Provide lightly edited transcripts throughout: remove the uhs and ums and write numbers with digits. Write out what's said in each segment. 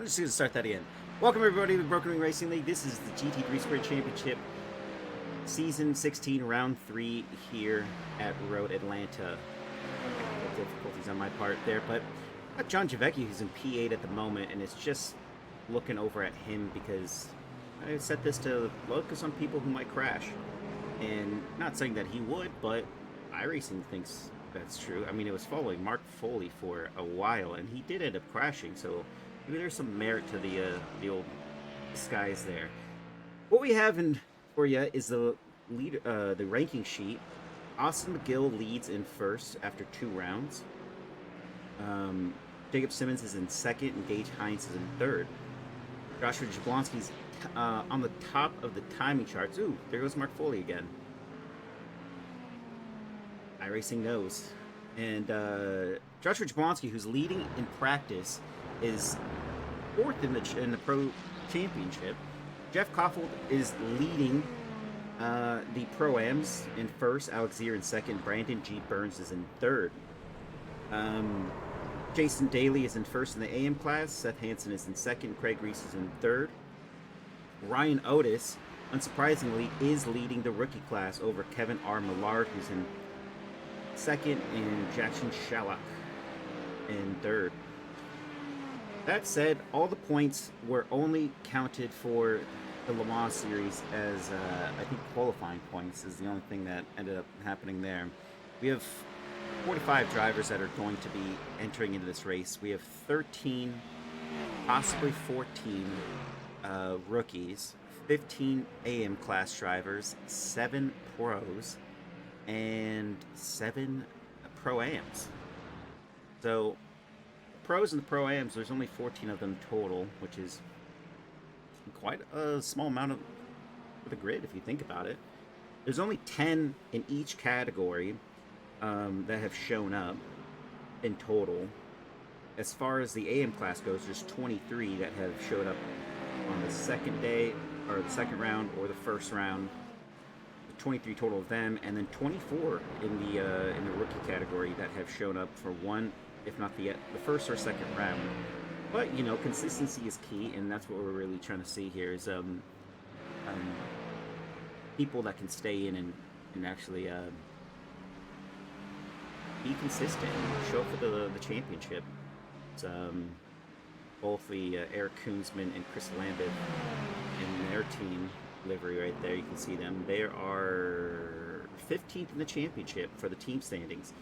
I'm just going to start that again. Welcome everybody to the Broken Wing Racing League. This is the GT3 Sprint Championship, Season 16, Round 3 here at Road Atlanta. Difficulties on my part there, but got John Javecki, who's in P8 at the moment, and it's just looking over at him because I set this to focus on people who might crash. And not saying that he would, but iRacing thinks that's true. I mean, it was following Mark Foley for a while, and he did end up crashing, so maybe there's some merit to the old skies there. What we have in for you is the ranking sheet. Austin McGill leads in first after 2 rounds. Jacob Simmons is in second, and Gage Hines is in third. Joshua Jablonski's on the top of the timing charts. Ooh, there goes Mark Foley again. iRacing knows. And Joshua Jablonski, who's leading in practice, is fourth in the Pro Championship. Jeff Koffold is leading the Pro-Ams in first. Alex Zier in second. Brandon G. Burns is in third. Jason Daly is in first in the AM class. Seth Hansen is in second. Craig Reese is in third. Ryan Otis, unsurprisingly, is leading the rookie class over Kevin R. Millard, who's in second, and Jackson Shallock in third. That said, all the points were only counted for the Le Mans series as, I think, qualifying points is the only thing that ended up happening there. We have 45 drivers that are going to be entering into this race. We have 13, possibly 14 rookies, 15 AM class drivers, 7 pros, and 7 Pro-Ams. So, pros and the Pro-Ams, there's only 14 of them total, which is quite a small amount of the grid if you think about it. There's only 10 in each category that have shown up in total. As far as the AM class goes, there's 23 that have showed up on the second day, or the second round, or the first round. 23 total of them, and then 24 in the rookie category that have shown up for one, if not the first or second round. But you know, consistency is key, and that's what we're really trying to see here is people that can stay in and actually be consistent, show up for the championship. It's both the Eric Koonsman and Chris Lambert in their team livery right there. You can see them. They are 15th in the championship for the team standings.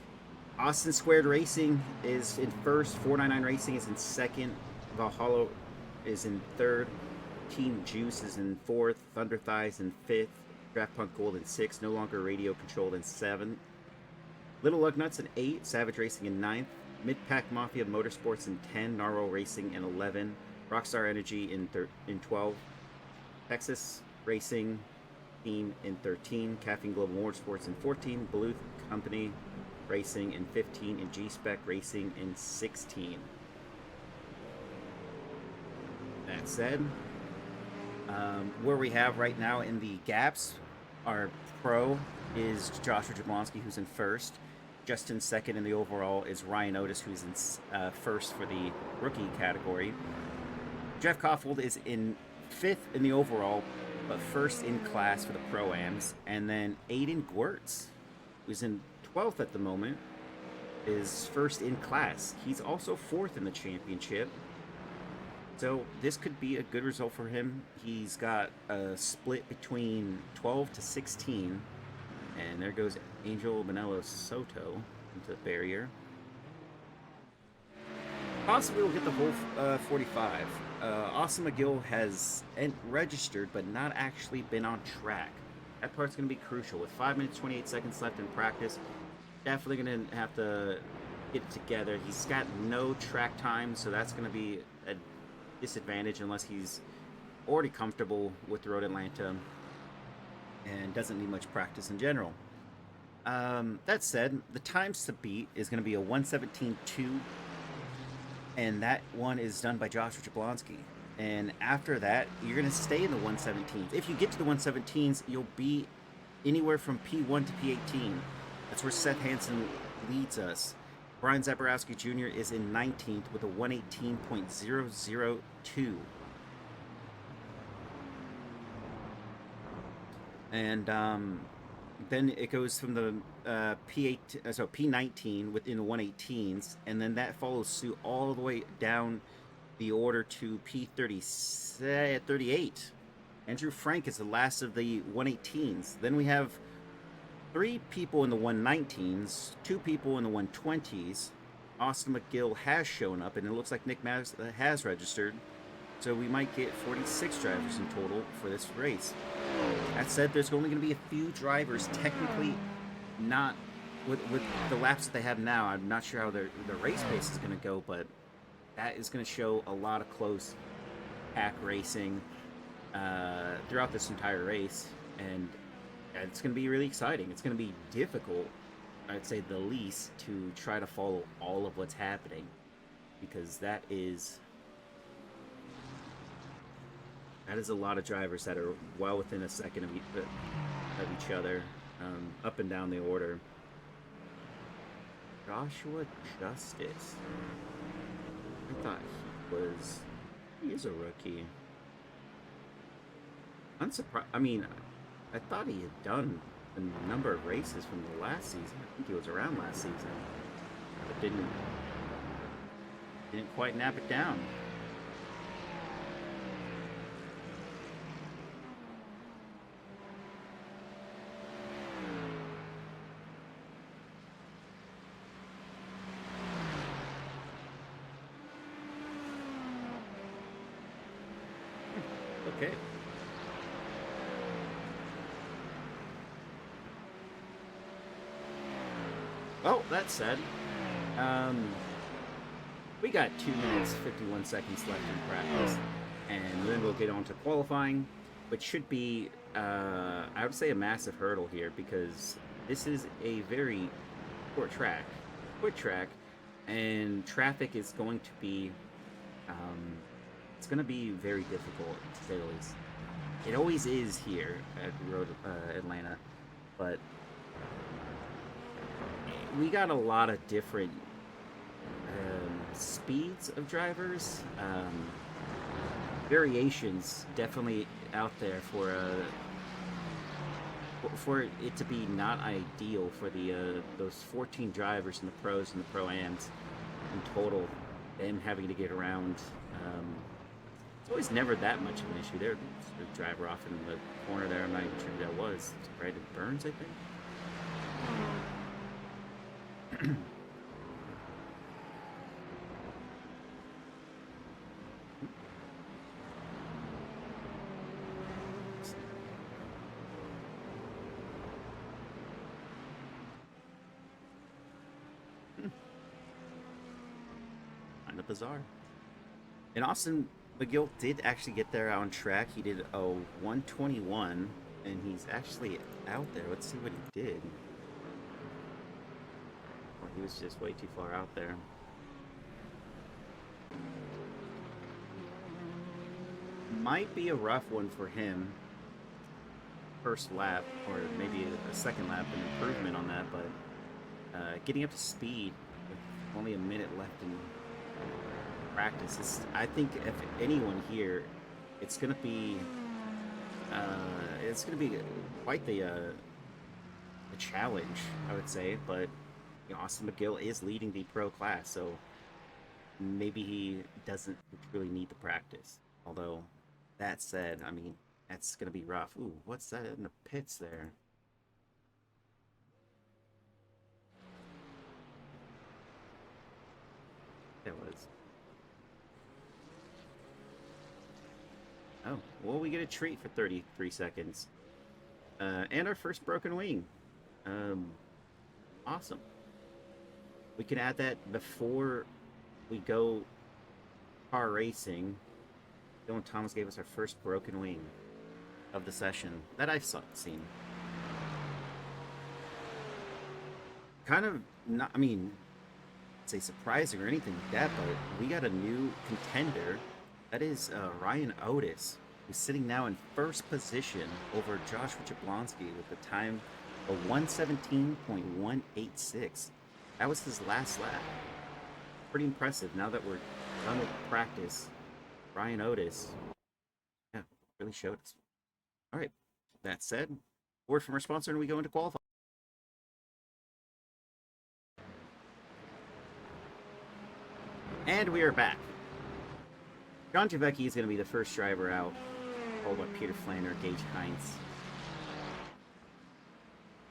Austin Squared Racing is in first. 499 Racing is in second. Valhalla is in third. Team Juice is in fourth. Thunder Thighs in fifth. Draft Punk Gold in sixth. No Longer Radio Controlled in seventh. Little Lug Nuts in 8th. Savage Racing in 9th. Mid-Pack Mafia Motorsports in 10. Narwhal Racing in 11. Rockstar Energy in 12. Texas Racing team in 13, Caffeine Global Motorsports in 14, Blue Company Racing in 15, and G-Spec Racing in 16. That said, where we have right now in the gaps, our pro is Joshua Jablonski, who's in first. Just in second in the overall is Ryan Otis, who's in first for the rookie category. Jeff Koffold is in 5th in the overall, but first in class for the Pro-Ams. And then Aiden Gwertz, who's in 12th at the moment, is first in class. He's also 4th in the championship. So this could be a good result for him. He's got a split between 12 to 16. And there goes Angel Manelo Soto into the barrier. Possibly we'll get the whole 45. Austin McGill has registered, but not actually been on track. That part's going to be crucial. With 5 minutes, 28 seconds left in practice, definitely going to have to get it together. He's got no track time, so that's going to be a disadvantage unless he's already comfortable with the Road Atlanta and doesn't need much practice in general. That said, the times to beat is going to be a 1:17.2. And that one is done by Joshua Jablonski. And after that, you're going to stay in the 117s. If you get to the 117s, you'll be anywhere from P1 to P18. That's where Seth Hansen leads us. Brian Zaborowski Jr. is in 19th with a 118.002. And then it goes from the P19 within the 118s, and then that follows suit all the way down the order to P38. Andrew Frank is the last of the 118s. Then we have 3 people in the 119s, 2 people in the 120s. Austin McGill has shown up, and it looks like Nick Maddox has registered. So we might get 46 drivers in total for this race. That said, there's only going to be a few drivers technically not with the laps that they have now. I'm not sure how the race pace is going to go, but that is going to show a lot of close pack racing throughout this entire race, and it's going to be really exciting. It's going to be difficult, I'd say the least, to try to follow all of what's happening, because that is a lot of drivers that are well within a second of each other, up and down the order. Joshua Justice. I thought he is a rookie. Unsurprised. I mean, I thought he had done a number of races from the last season. I think he was around last season, but didn't quite nap it down. Okay. Well, that said, we got 2 minutes 51 seconds left in practice, and then we'll get on to qualifying, which should be, I would say, a massive hurdle here, because this is a very quick track, and traffic is going to be, it's going to be very difficult, to say the least. It always is here at Road Atlanta, but we got a lot of different speeds of drivers, variations definitely out there for it to be not ideal for the those 14 drivers in the pros and the pro-ams in total, and having to get around. It's always never that much of an issue. There's a driver off in the corner there. I'm not even sure who that was. It's Brandon Burns, I think. Kind of bizarre. And Austin McGill did actually get there on track. He did a 121, and he's actually out there. Let's see what he did. Well, he was just way too far out there. Might be a rough one for him. First lap, or maybe a second lap, an improvement on that, but getting up to speed with only a minute left in practice, I think if anyone here, it's gonna be quite the challenge, I would say. But you know, Austin McGill is leading the pro class, so maybe he doesn't really need the practice. Although that said, I mean, that's gonna be rough. Ooh, what's that in the pits there? That was. Oh, well, we get a treat for 33 seconds. And our first broken wing. Awesome. We can add that before we go car racing. Dylan Thomas gave us our first broken wing of the session that I've seen. Kind of not, I mean, say surprising or anything like that, but we got a new contender. That is Ryan Otis, who's sitting now in first position over Joshua Jablonski with a time of 117.186. That was his last lap. Pretty impressive. Now that we're done with practice, Ryan Otis, yeah, really showed us. All right, that said, word from our sponsor, and we go into qualifying. And we are back. John Javecki is going to be the first driver out, followed by Peter Flanner, Gage Heinz.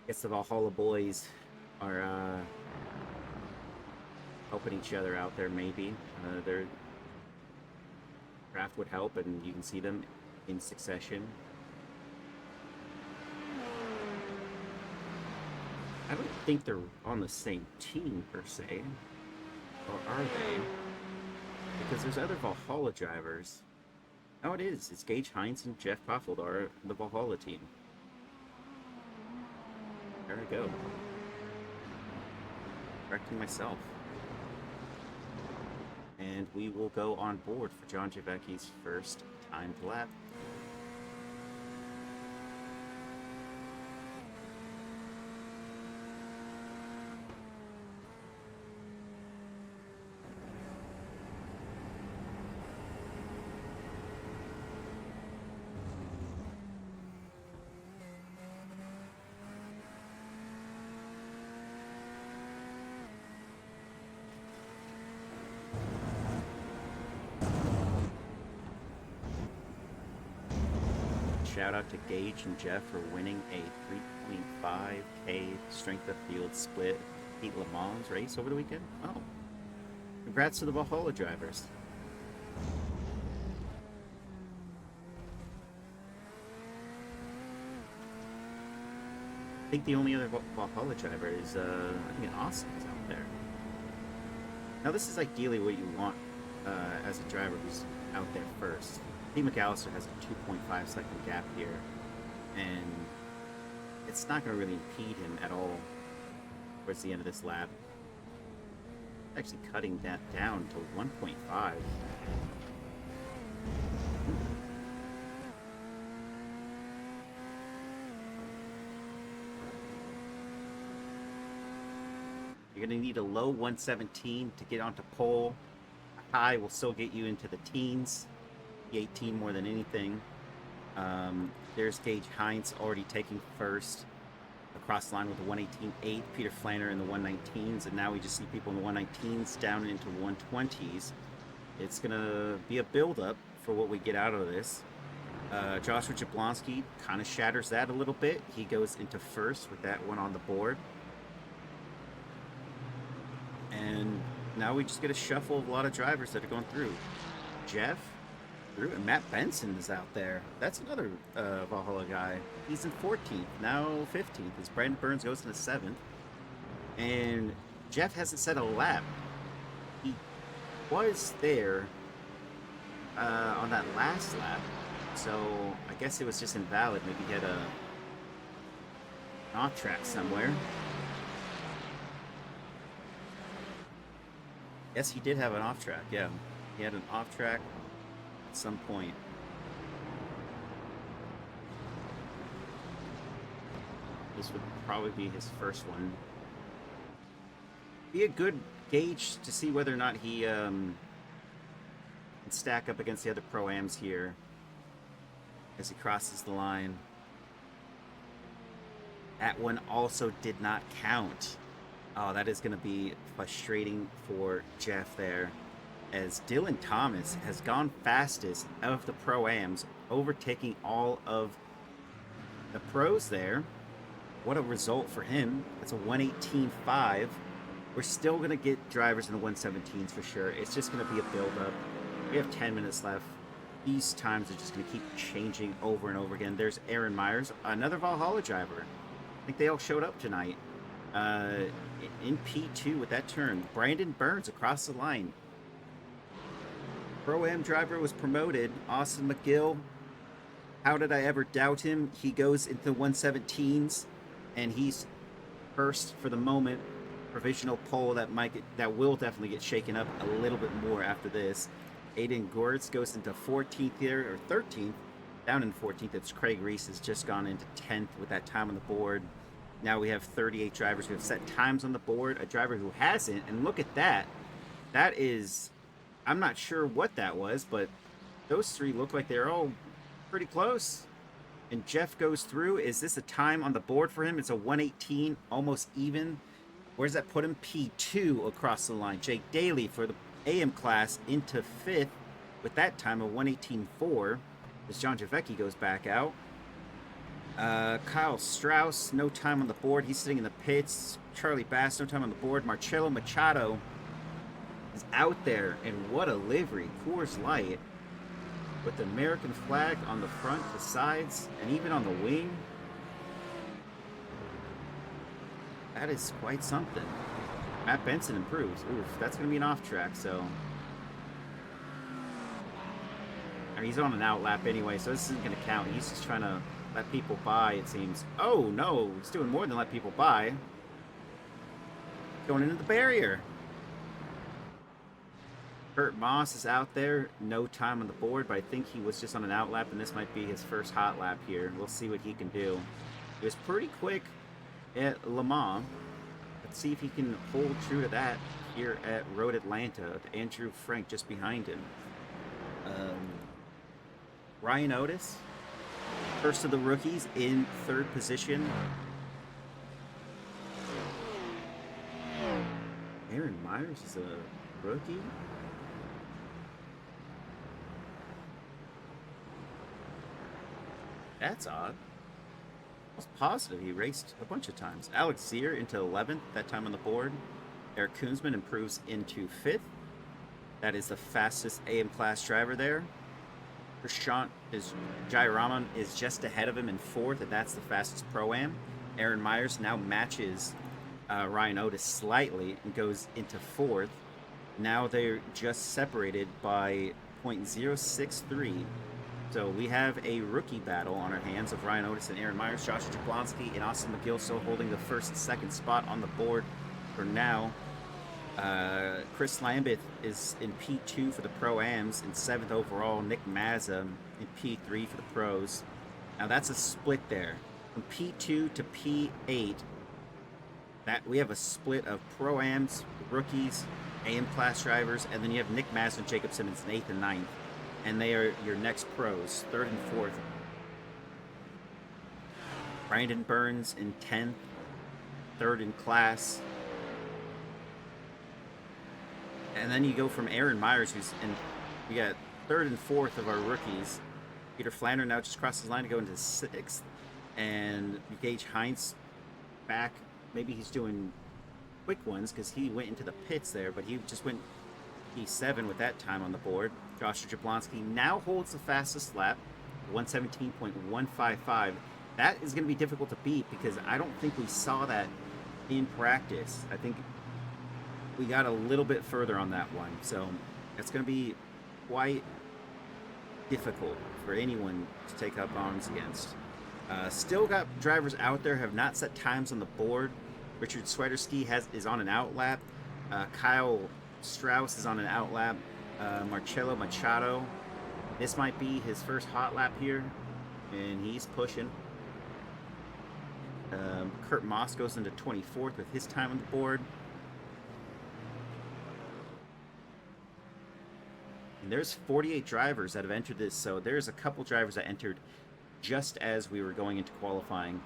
Guess the Valhalla boys are helping each other out there, maybe. Their craft would help, and you can see them in succession. I don't think they're on the same team, per se. Or are they? Because there's other Valhalla drivers. Oh, it is. It's Gage Heinz and Jeff Poffold are the Valhalla team. There I go. Correcting myself. And we will go on board for John Javecki's first timed lap. Shout out to Gage and Jeff for winning a 3.5K strength of field split Heat Le Mans race over the weekend. Oh, congrats to the Valhalla drivers. I think the only other Valhalla driver is, I think Austin's out there. Now this is ideally what you want as a driver who's out there first. Steve McAllister has a 2.5 second gap here, and it's not going to really impede him at all towards the end of this lap. Actually cutting that down to 1.5. You're going to need a low 117 to get onto pole. A high will still get you into the teens. 18 more than anything. There's Gage Heinz already taking first across the line with the 118.8. Peter Flanner in the 119s, and now we just see people in the 119s down into 120s. It's gonna be a build-up for what we get out of this. Joshua Jablonski kind of shatters that a little bit. He goes into first with that one on the board. And now we just get a shuffle of a lot of drivers that are going through. Jeff, and Matt Benson is out there. That's another Valhalla guy. He's in 14th, now 15th, as Brandon Burns goes into 7th. And Jeff hasn't set a lap. He was there on that last lap, so I guess it was just invalid. Maybe he had an off track somewhere. Yes, he did have an off track, yeah. He had an off track some point. This would probably be his first one. Be a good gauge to see whether or not he can stack up against the other Pro-Ams here as he crosses the line. That one also did not count. Oh, that is going to be frustrating for Jeff there, as Dylan Thomas has gone fastest of the Pro-Ams, overtaking all of the pros there. What a result for him. That's a 118.5. We're still going to get drivers in the 117s for sure. It's just going to be a build-up. We have 10 minutes left. These times are just going to keep changing over and over again. There's Aaron Myers, another Valhalla driver. I think they all showed up tonight. In P2 with that turn. Brandon Burns across the line. Pro-Am driver was promoted. Austin McGill. How did I ever doubt him? He goes into the 117s, and he's first for the moment. Provisional pole that will definitely get shaken up a little bit more after this. Aiden Goertz goes into 14th here, or 13th. Down in 14th, it's Craig Reese has just gone into 10th with that time on the board. Now we have 38 drivers who have set times on the board, a driver who hasn't, and look at that. That is, I'm not sure what that was, but those three look like they're all pretty close. And Jeff goes through. Is this a time on the board for him? It's a 118, almost even. Where does that put him? P2 across the line. Jake Daly for the AM class into 5th with that time of 118.4 as John Javecki goes back out. Kyle Strauss, no time on the board. He's sitting in the pits. Charlie Bass, no time on the board. Marcelo Machado is out there, and what a livery. Coors Light with the American flag on the front, the sides, and even on the wing. That is quite something. Matt Benson improves. Oof, that's going to be an off track, so. I mean, he's on an out lap anyway, so this isn't going to count. He's just trying to let people by, it seems. Oh, no, he's doing more than let people by. Going into the barrier. Kurt Moss is out there, no time on the board, but I think he was just on an out lap, and this might be his first hot lap here. We'll see what he can do. He was pretty quick at Le Mans. Let's see if he can hold true to that here at Road Atlanta with Andrew Frank just behind him. Ryan Otis, first of the rookies, in 3rd position. Aaron Myers is a rookie. That's odd. I was positive he raced a bunch of times. Alex Zier into 11th, that time on the board. Eric Koonsman improves into 5th. That is the fastest AM class driver there. Prashant Jayaraman is just ahead of him in 4th, and that's the fastest Pro-Am. Aaron Myers now matches Ryan Otis slightly and goes into 4th. Now they're just separated by 0.063. So we have a rookie battle on our hands of Ryan Otis and Aaron Myers. Josh Jablonski and Austin McGill still holding the 1st and 2nd spot on the board for now. Chris Lambeth is in P2 for the Pro-Ams and 7th overall. Nick Mazza in P3 for the Pros. Now that's a split there. From P2 to P8, that we have a split of Pro-Ams, rookies, AM class drivers, and then you have Nick Mazza and Jacob Simmons in 8th and 9th. And they are your next pros, 3rd and 4th. Brandon Burns in 10th, 3rd in class. And then you go from Aaron Myers, who's in, we got 3rd and 4th of our rookies. Peter Flanner now just crosses the line to go into 6th. And Gage Heinz back. Maybe he's doing quick ones because he went into the pits there, but he just went P7 with that time on the board. Josh Jablonski now holds the fastest lap, 117.155. That is going to be difficult to beat because I don't think we saw that in practice. I think we got a little bit further on that one. So it's going to be quite difficult for anyone to take up arms against. Still got drivers out there have not set times on the board. Richard Swiderski is on an out lap. Kyle Strauss is on an out lap. Marcelo Machado, this might be his first hot lap here, and he's pushing. Kurt Moss goes into 24th with his time on the board. And there's 48 drivers that have entered this, so there's a couple drivers that entered just as we were going into qualifying,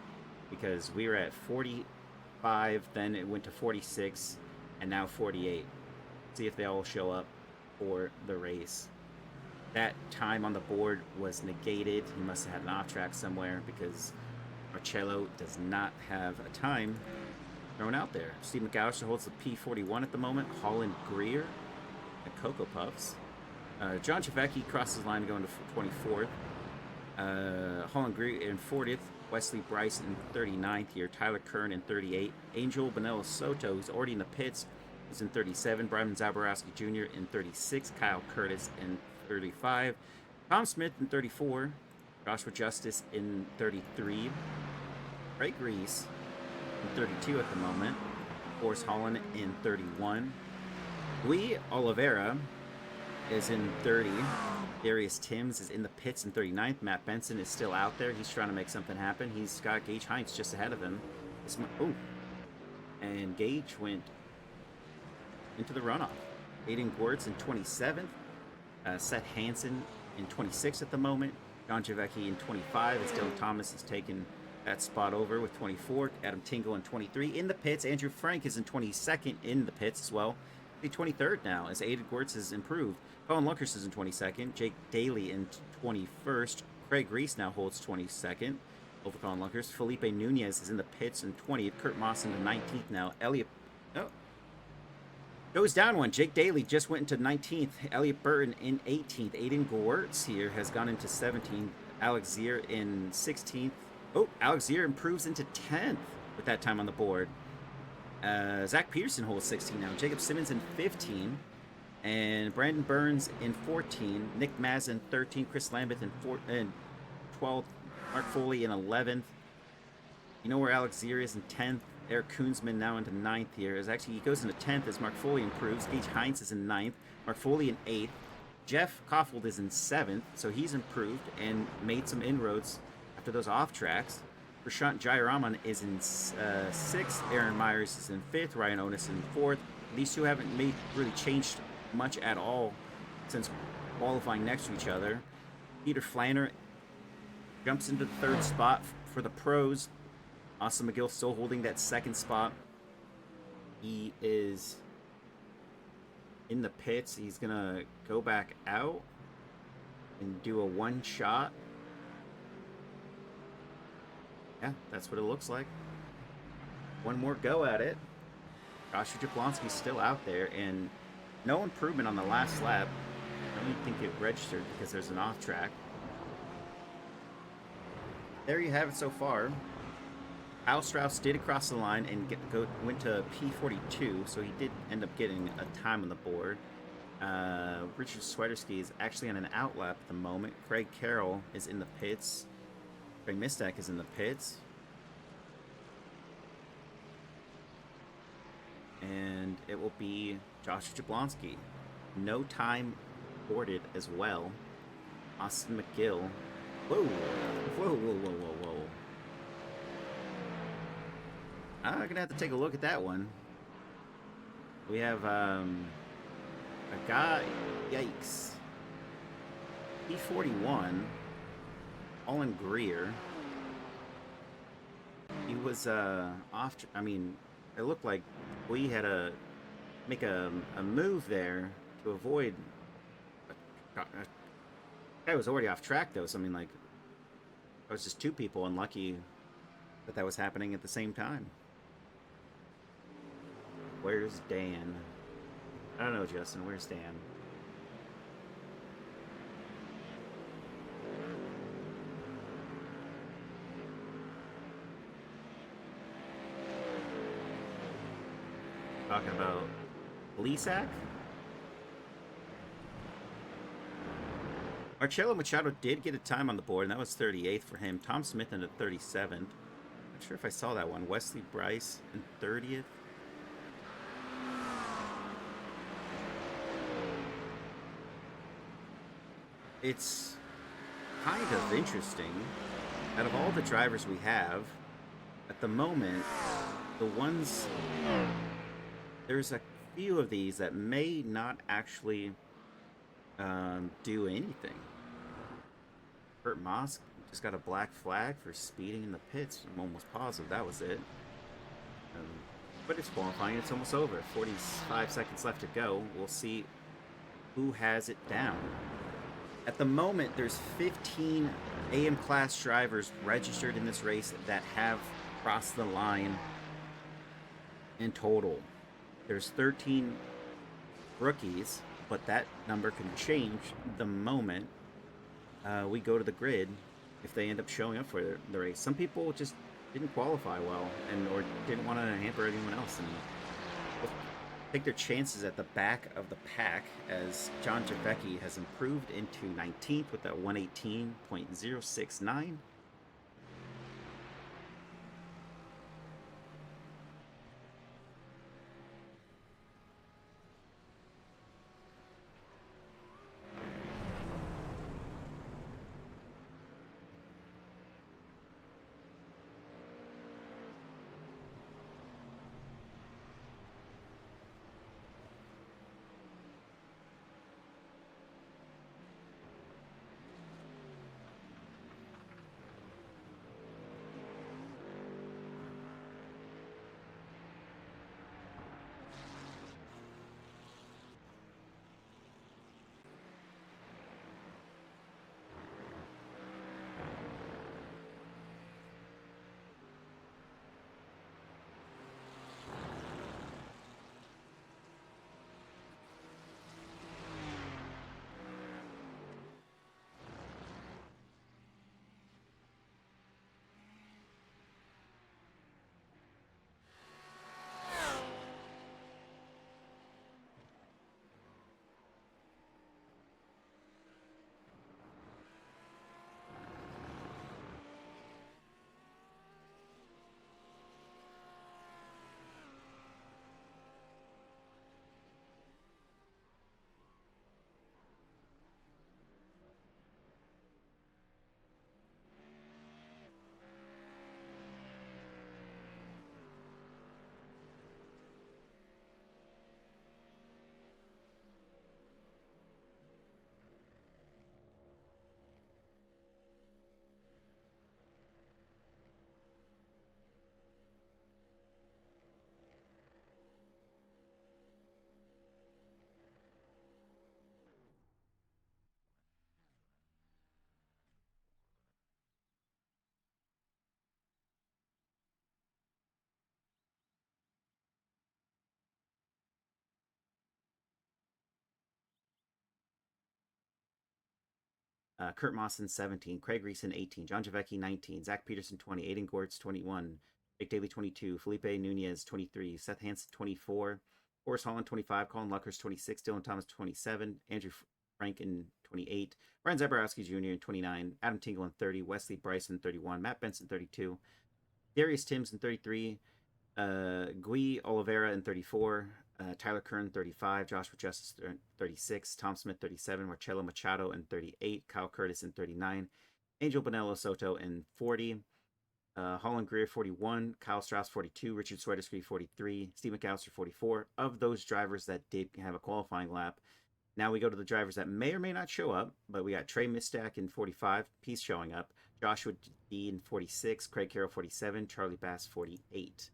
because we were at 45, then it went to 46, and now 48. See if they all show up for the race. That time on the board was negated. He must have had an off track somewhere because Marcello does not have a time thrown out there. Steve McAllister holds the P41 at the moment. Holland Greer at Cocoa Puffs. John Chavecki crosses the line going to 24th. Holland Greer in 40th. Wesley Bryce in 39th here. Tyler Kern in 38. Angel Bonello Soto, who's already in the pits, is in 37. Brian Zaborowski Jr. in 36. Kyle Curtis in 35. Tom Smith in 34. Joshua Justice in 33. Craig Reese in 32 at the moment. Forrest Holland in 31. Luis Oliveira is in 30. Darius Timms is in the pits in 39th. Matt Benson is still out there. He's trying to make something happen. He's got Gage Heinz just ahead of him. Oh, and Gage went into the runoff. Aiden Gwertz in 27th. Seth Hansen in 26th at the moment. John Javecki in 25 as Dylan Thomas has taken that spot over with 24. Adam Tingle in 23 in the pits. Andrew Frank is in 22nd in the pits as well. The 23rd now as Aiden Gwertz has improved. Colin Lunkers is in 22nd. Jake Daly in 21st. Craig Reese now holds 22nd over Colin Lunkers. Felipe Nunez is in the pits in 20th. Kurt Moss in the 19th now. Elliot goes down one. Jake Daly just went into 19th. Elliot Burton in 18th. Aiden Gwertz here has gone into 17th. Alex Zier in 16th. Oh, Alex Zier improves into 10th with that time on the board. Zach Peterson holds 16 now. Jacob Simmons in 15. And Brandon Burns in 14. Nick Maz in 13. Chris Lambeth in 12th. Mark Foley in 11th. You know where Alex Zier is in 10th? Eric Koonsman now into 9th here. He goes into 10th as Mark Foley improves. Gage Hines is in 9th. Mark Foley in 8th. Jeff Koffold is in 7th, so he's improved and made some inroads after those off tracks. Prashant Jayaraman is in 6th. Aaron Myers is in 5th. Ryan Onis in 4th. These two haven't really changed much at all since qualifying next to each other. Peter Flanner jumps into the 3rd spot for the pros. Austin McGill still holding that 2nd spot. He is in the pits. He's going to go back out and do a one shot. Yeah, that's what it looks like. One more go at it. Joshua Jablonski's still out there, and no improvement on the last lap. I don't think it registered because there's an off track. There you have it so far. Al Strauss did cross the line and went to P42, so he did end up getting a time on the board. Richard Swiderski is actually on an outlap at the moment. Craig Carroll is in the pits. Craig Mistak is in the pits. And it will be Joshua Jablonski. No time boarded as well. Austin McGill. Whoa. Whoa, whoa, whoa, whoa, whoa. I'm going to have to take a look at that one. We have a guy, yikes. P41, Olin Greer. He was off, it looked like we had to make a move there to avoid. Guy was already off track though, so it was just two people unlucky that was happening at the same time. Where's Dan? I don't know, Justin. Where's Dan? Talking about Lisak? Marcello Machado did get a time on the board, and that was 38th for him. Tom Smith in the 37th. Not sure if I saw that one. Wesley Bryce in 30th. It's kind of interesting. Out of all the drivers we have, at the moment, there's a few of these that may not actually do anything. Kurt Moss just got a black flag for speeding in the pits. I'm almost positive that was it. But it's qualifying. It's almost over. 45 seconds left to go. We'll see who has it down. At the moment, there's 15 AM class drivers registered in this race that have crossed the line in total. There's 13 rookies, but that number can change the moment we go to the grid if they end up showing up for the race. Some people just didn't qualify well or didn't want to hamper anyone else, and take their chances at the back of the pack as John Javecki has improved into 19th with that 118.069. Kurt Mawson 17, Craig Reeson 18, John Javecki 19, Zach Peterson 20, Aiden Gortz 21, Jake Daly 22, Felipe Nunez 23, Seth Hansen 24, Horace Holland 25, Colin Luckers 26, Dylan Thomas 27, Andrew Franken 28, Brian Zaborowski Jr. 29, Adam Tingle in 30, Wesley Bryson 31, Matt Benson 32, Darius Timms in 33, Gui Oliveira in 34, Tyler Kern 35, Joshua Justice 36, Tom Smith 37, Marcelo Machado in 38, Kyle Curtis in 39, Angel Bonello Soto in 40, Holland Greer 41, Kyle Strauss 42, Richard Sweaterscree 43, Steve McAllister 44. Of those drivers that did have a qualifying lap, now we go to the drivers that may or may not show up, but we got Trey Mistack in 45, he's showing up, Joshua D in 46, Craig Carroll 47, Charlie Bass 48,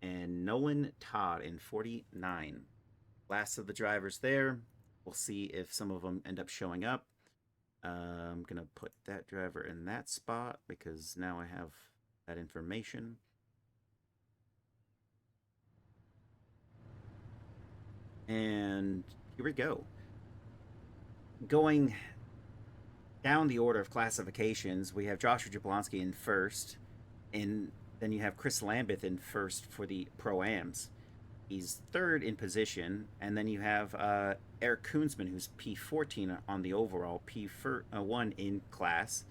and Nolan Todd in 49. Last of the drivers there. We'll see if some of them end up showing up. I'm going to put that driver in that spot because now I have that information. And here we go. Going down the order of classifications, we have Joshua Jablonski in first, and then you have Chris Lambeth in first for the Pro-Ams. He's third in position, and then you have Eric Koonsman, who's P14 on the overall, P1 in class.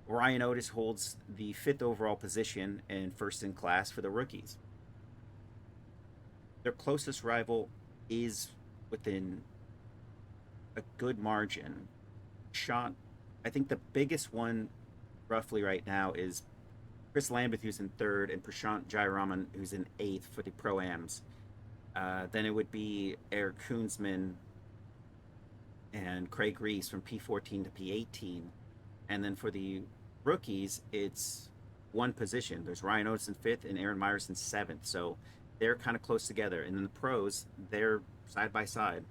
Ryan Otis holds the 5th overall position and first in class for the rookies. Their closest rival is within a good margin. I think the biggest one roughly right now is Chris Lambeth, who's in 3rd, and Prashant Jayaraman, who's in 8th for the Pro-Ams. Then it would be Eric Koonsman and Craig Reese from P14 to P18. And then for the rookies, it's one position. There's Ryan Oates in 5th and Aaron Myers in 7th. So they're kind of close together. And then the pros, they're side by side.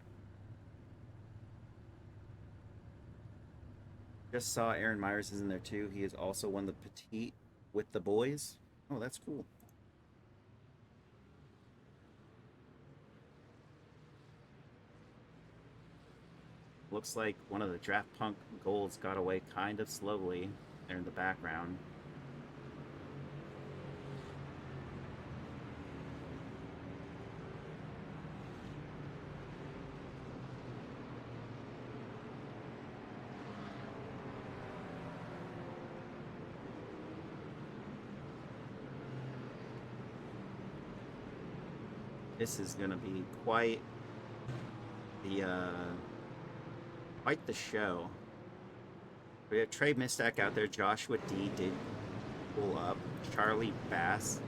Just saw Aaron Myers is in there too. He has also won the Petite with the boys. Oh, that's cool. Looks like one of the Draft Punk goals got away kind of slowly there in the background. This is going to be quite the show. We have Trey Mistack out there. Joshua D did pull up. Charlie Bass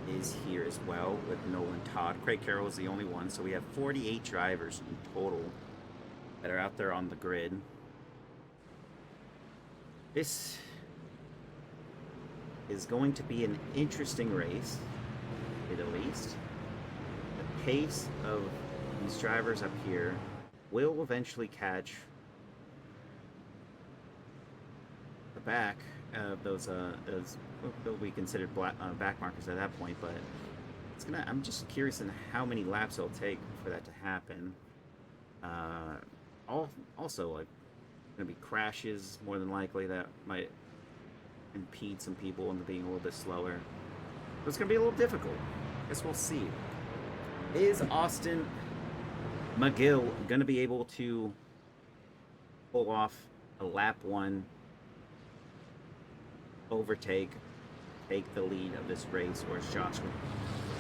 is here as well with Nolan Todd. Craig Carroll is the only one. So we have 48 drivers in total that are out there on the grid. This is going to be an interesting race, to say the least. The pace of these drivers up here will eventually catch the back of those they'll be considered back markers at that point, but I'm just curious in how many laps it'll take for that to happen. Also, like, gonna be crashes more than likely that might impede some people into being a little bit slower. But it's gonna be a little difficult. Guess we'll see. Is Austin McGill going to be able to pull off a lap 1 overtake, take the lead of this race, or is Joshua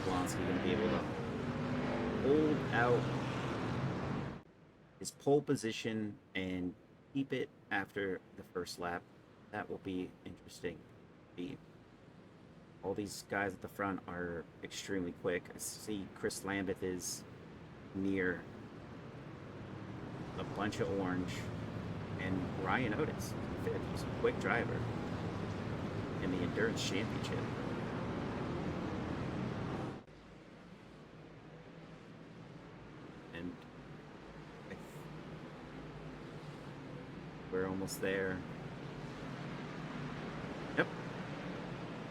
Jablonski going to be able to hold out his pole position and keep it after the first lap? That will be interesting. All these guys at the front are extremely quick. I see Chris Lambeth is near a bunch of orange, and Ryan Otis, he's a quick driver in the Endurance Championship. And we're almost there. Yep.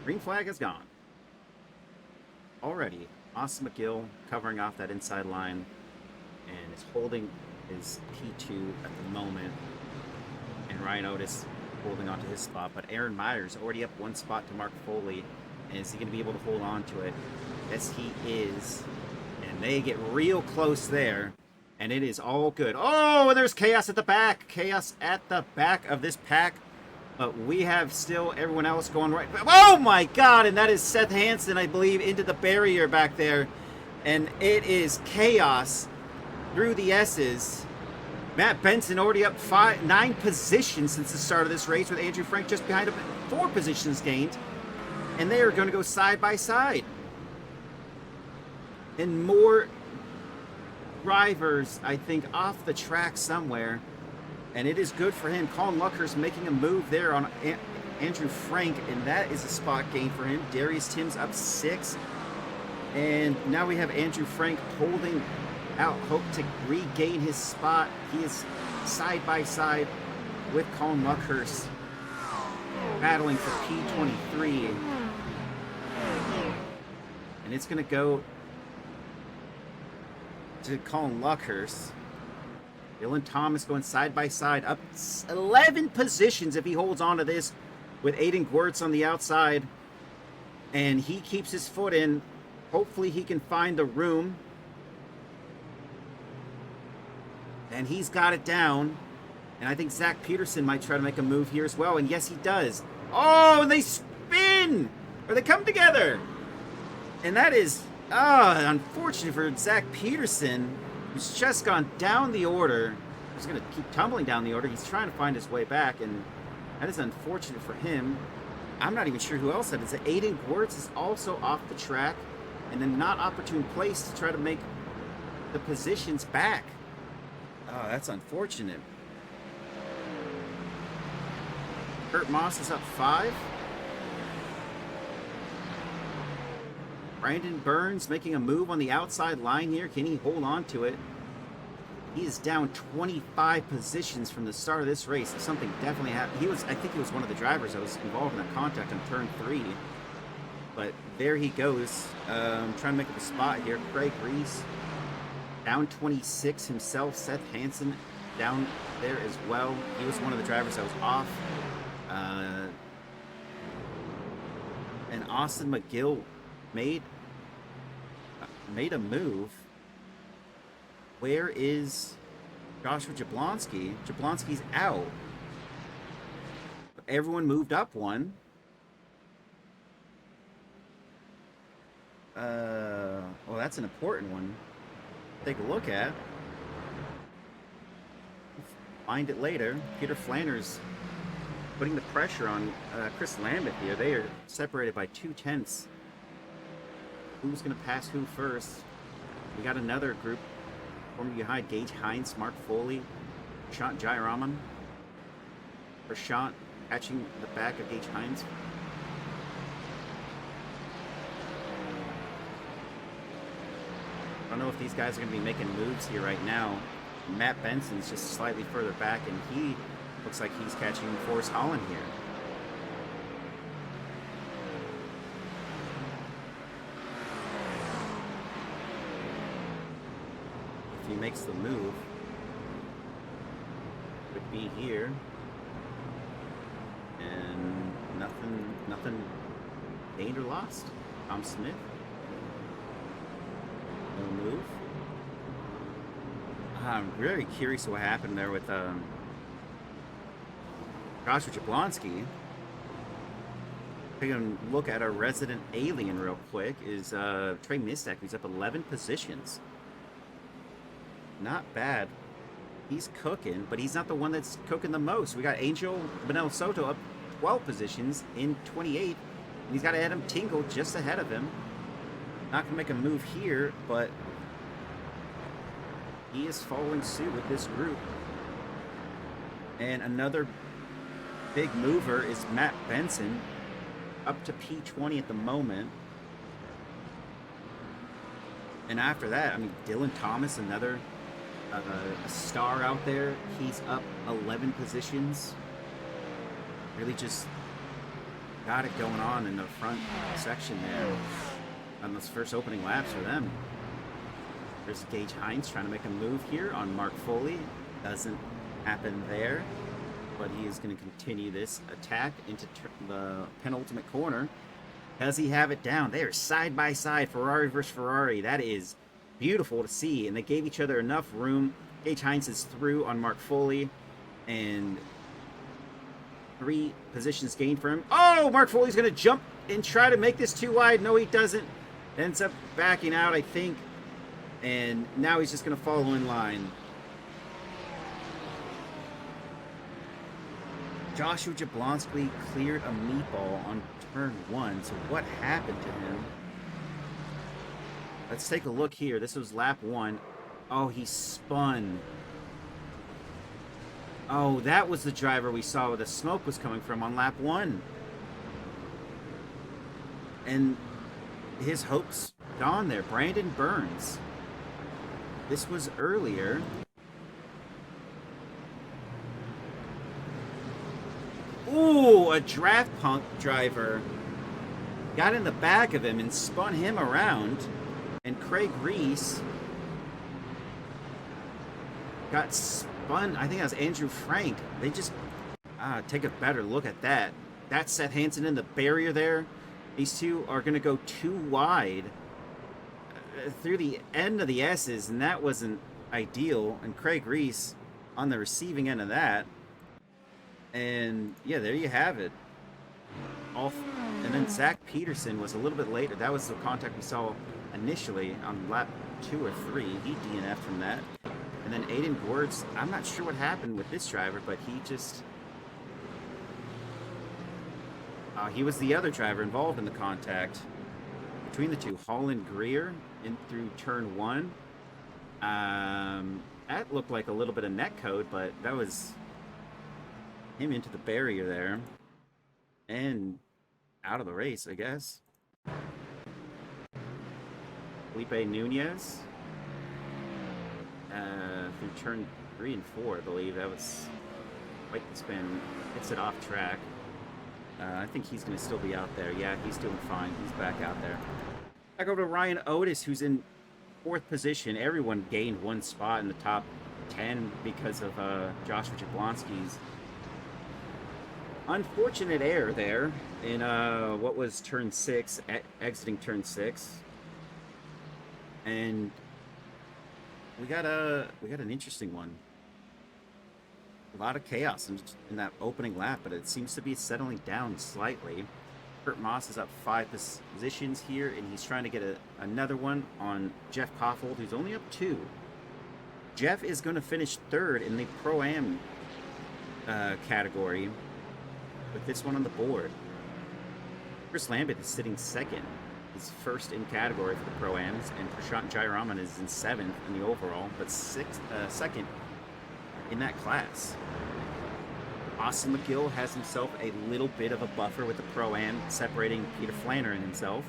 Green flag is gone. Already, Austin McGill covering off that inside line and is holding his P2 at the moment. And Ryan Otis holding on to his spot. But Aaron Myers already up one spot to Mark Foley. And is he going to be able to hold on to it? Yes, he is. And they get real close there. And it is all good. Oh, and there's chaos at the back. Chaos at the back of this pack. But we have still everyone else going right. Oh, my God. And that is Seth Hansen, I believe, into the barrier back there. And it is chaos through the S's. Matt Benson already up 9 positions since the start of this race, with Andrew Frank just behind him, 4 positions gained. And they are going to go side by side. And more drivers, I think, off the track somewhere. And it is good for him. Colin Luckhurst making a move there on Andrew Frank, and that is a spot gain for him. Darius Timms up 6. And now we have Andrew Frank holding out hope to regain his spot. He is side by side with Colin Luckhurst, battling for P23. And it's going to go to Colin Luckhurst. Dylan Thomas going side by side, up 11 positions if he holds on to this, with Aiden Gwertz on the outside. And he keeps his foot in. Hopefully he can find the room. And he's got it down. And I think Zach Peterson might try to make a move here as well. And yes, he does. Oh, and they spin! Or they come together. And that is unfortunate for Zach Peterson, who's just gone down the order. He's going to keep tumbling down the order. He's trying to find his way back, and that is unfortunate for him. I'm not even sure who else that is. Aiden Gwertz is also off the track, and a not opportune place to try to make the positions back. Oh, that's unfortunate. Kurt Moss is up 5. Brandon Burns making a move on the outside line here. Can he hold on to it? He is down 25 positions from the start of this race. Something definitely happened. I think he was one of the drivers that was involved in that contact on turn 3. But there he goes. Trying to make up a spot here. Craig Reese down 26 himself. Seth Hansen down there as well. He was one of the drivers that was off. And Austin McGill made a move. Where is Joshua Jablonski? Jablonski's out. Everyone moved up one. Well, that's an important one. Take a look at. Find it later. Peter Flanders putting the pressure on Chris Lambeth here. They are separated by 2/10. Who's going to pass who first? We got another group forming behind Gage Hines, Mark Foley, Prashant Jayaraman. Prashant catching the back of Gage Hines. I don't know if these guys are going to be making moves here right now. Matt Benson's just slightly further back, and he looks like he's catching Forrest Holland here. If he makes the move, it would be here. And nothing gained or lost. Tom Smith. No move. I'm very curious what happened there with Joshua Jablonski. Taking a look at our resident alien real quick is Trey Mistek, who's up 11 positions. Not bad. He's cooking, but he's not the one that's cooking the most. We got Angel Benel Soto up 12 positions in 28th. And he's got Adam Tingle just ahead of him. Not going to make a move here, but he is following suit with this group. And another big mover is Matt Benson, up to P20 at the moment. And after that, I mean, Dylan Thomas, another a star out there. He's up 11 positions. Really just got it going on in the front section there on those first opening laps for them. There's Gage Hines trying to make a move here on Mark Foley. Doesn't happen there. but he is going to continue this attack into the penultimate corner. Does he have it down? They are side by side, Ferrari versus Ferrari. That is beautiful to see, and they gave each other enough room. Gage Heinz is through on Mark Foley, and 3 positions gained for him. Oh, Mark Foley's going to jump and try to make this too wide. No, he doesn't. Ends up backing out, I think, and now he's just going to follow in line. Joshua Jablonski cleared a meatball on turn 1, so what happened to him? Let's take a look here. This was lap 1. Oh, he spun. Oh, that was the driver we saw where the smoke was coming from on lap 1. And his hopes gone there. Brandon Burns. This was earlier. Ooh, a draft punk driver got in the back of him and spun him around. And Craig Reese got spun. I think that was Andrew Frank. They just take a better look at that. That's Seth Hansen in the barrier there. These two are going to go too wide through the end of the S's, and that wasn't ideal. And Craig Reese on the receiving end of that. And yeah, there you have it. And then Zach Peterson was a little bit later. That was the contact we saw initially on lap 2 or 3. He DNF'd from that. And then Aiden Gwertz, I'm not sure what happened with this driver, but he just... he was the other driver involved in the contact between the two. Holland Greer in through turn 1. That looked like a little bit of net code, but that was him into the barrier there. And out of the race, I guess. Felipe Nunez through turn 3 and 4, I believe. That was quite the spin. Hits it off track. I think he's going to still be out there. Yeah, he's doing fine. He's back out there. Back over to Ryan Otis, who's in 4th position. Everyone gained 1 spot in the top 10 because of Joshua Jablonski's unfortunate error there in what was turn 6, exiting turn 6. And we got an interesting one. A lot of chaos in that opening lap, but it seems to be settling down slightly. Kurt Moss is up 5 positions here, and he's trying to get another one on Jeff Koffold, who's only up 2. Jeff is going to finish 3rd in the Pro-Am category with this one on the board. Chris Lambert is sitting 2nd. He's 1st in category for the Pro-Ams, and Prashant Jayaraman is in 7th in the overall, but 2nd in that class. Austin McGill has himself a little bit of a buffer with the Pro-Am, separating Peter Flanner and himself,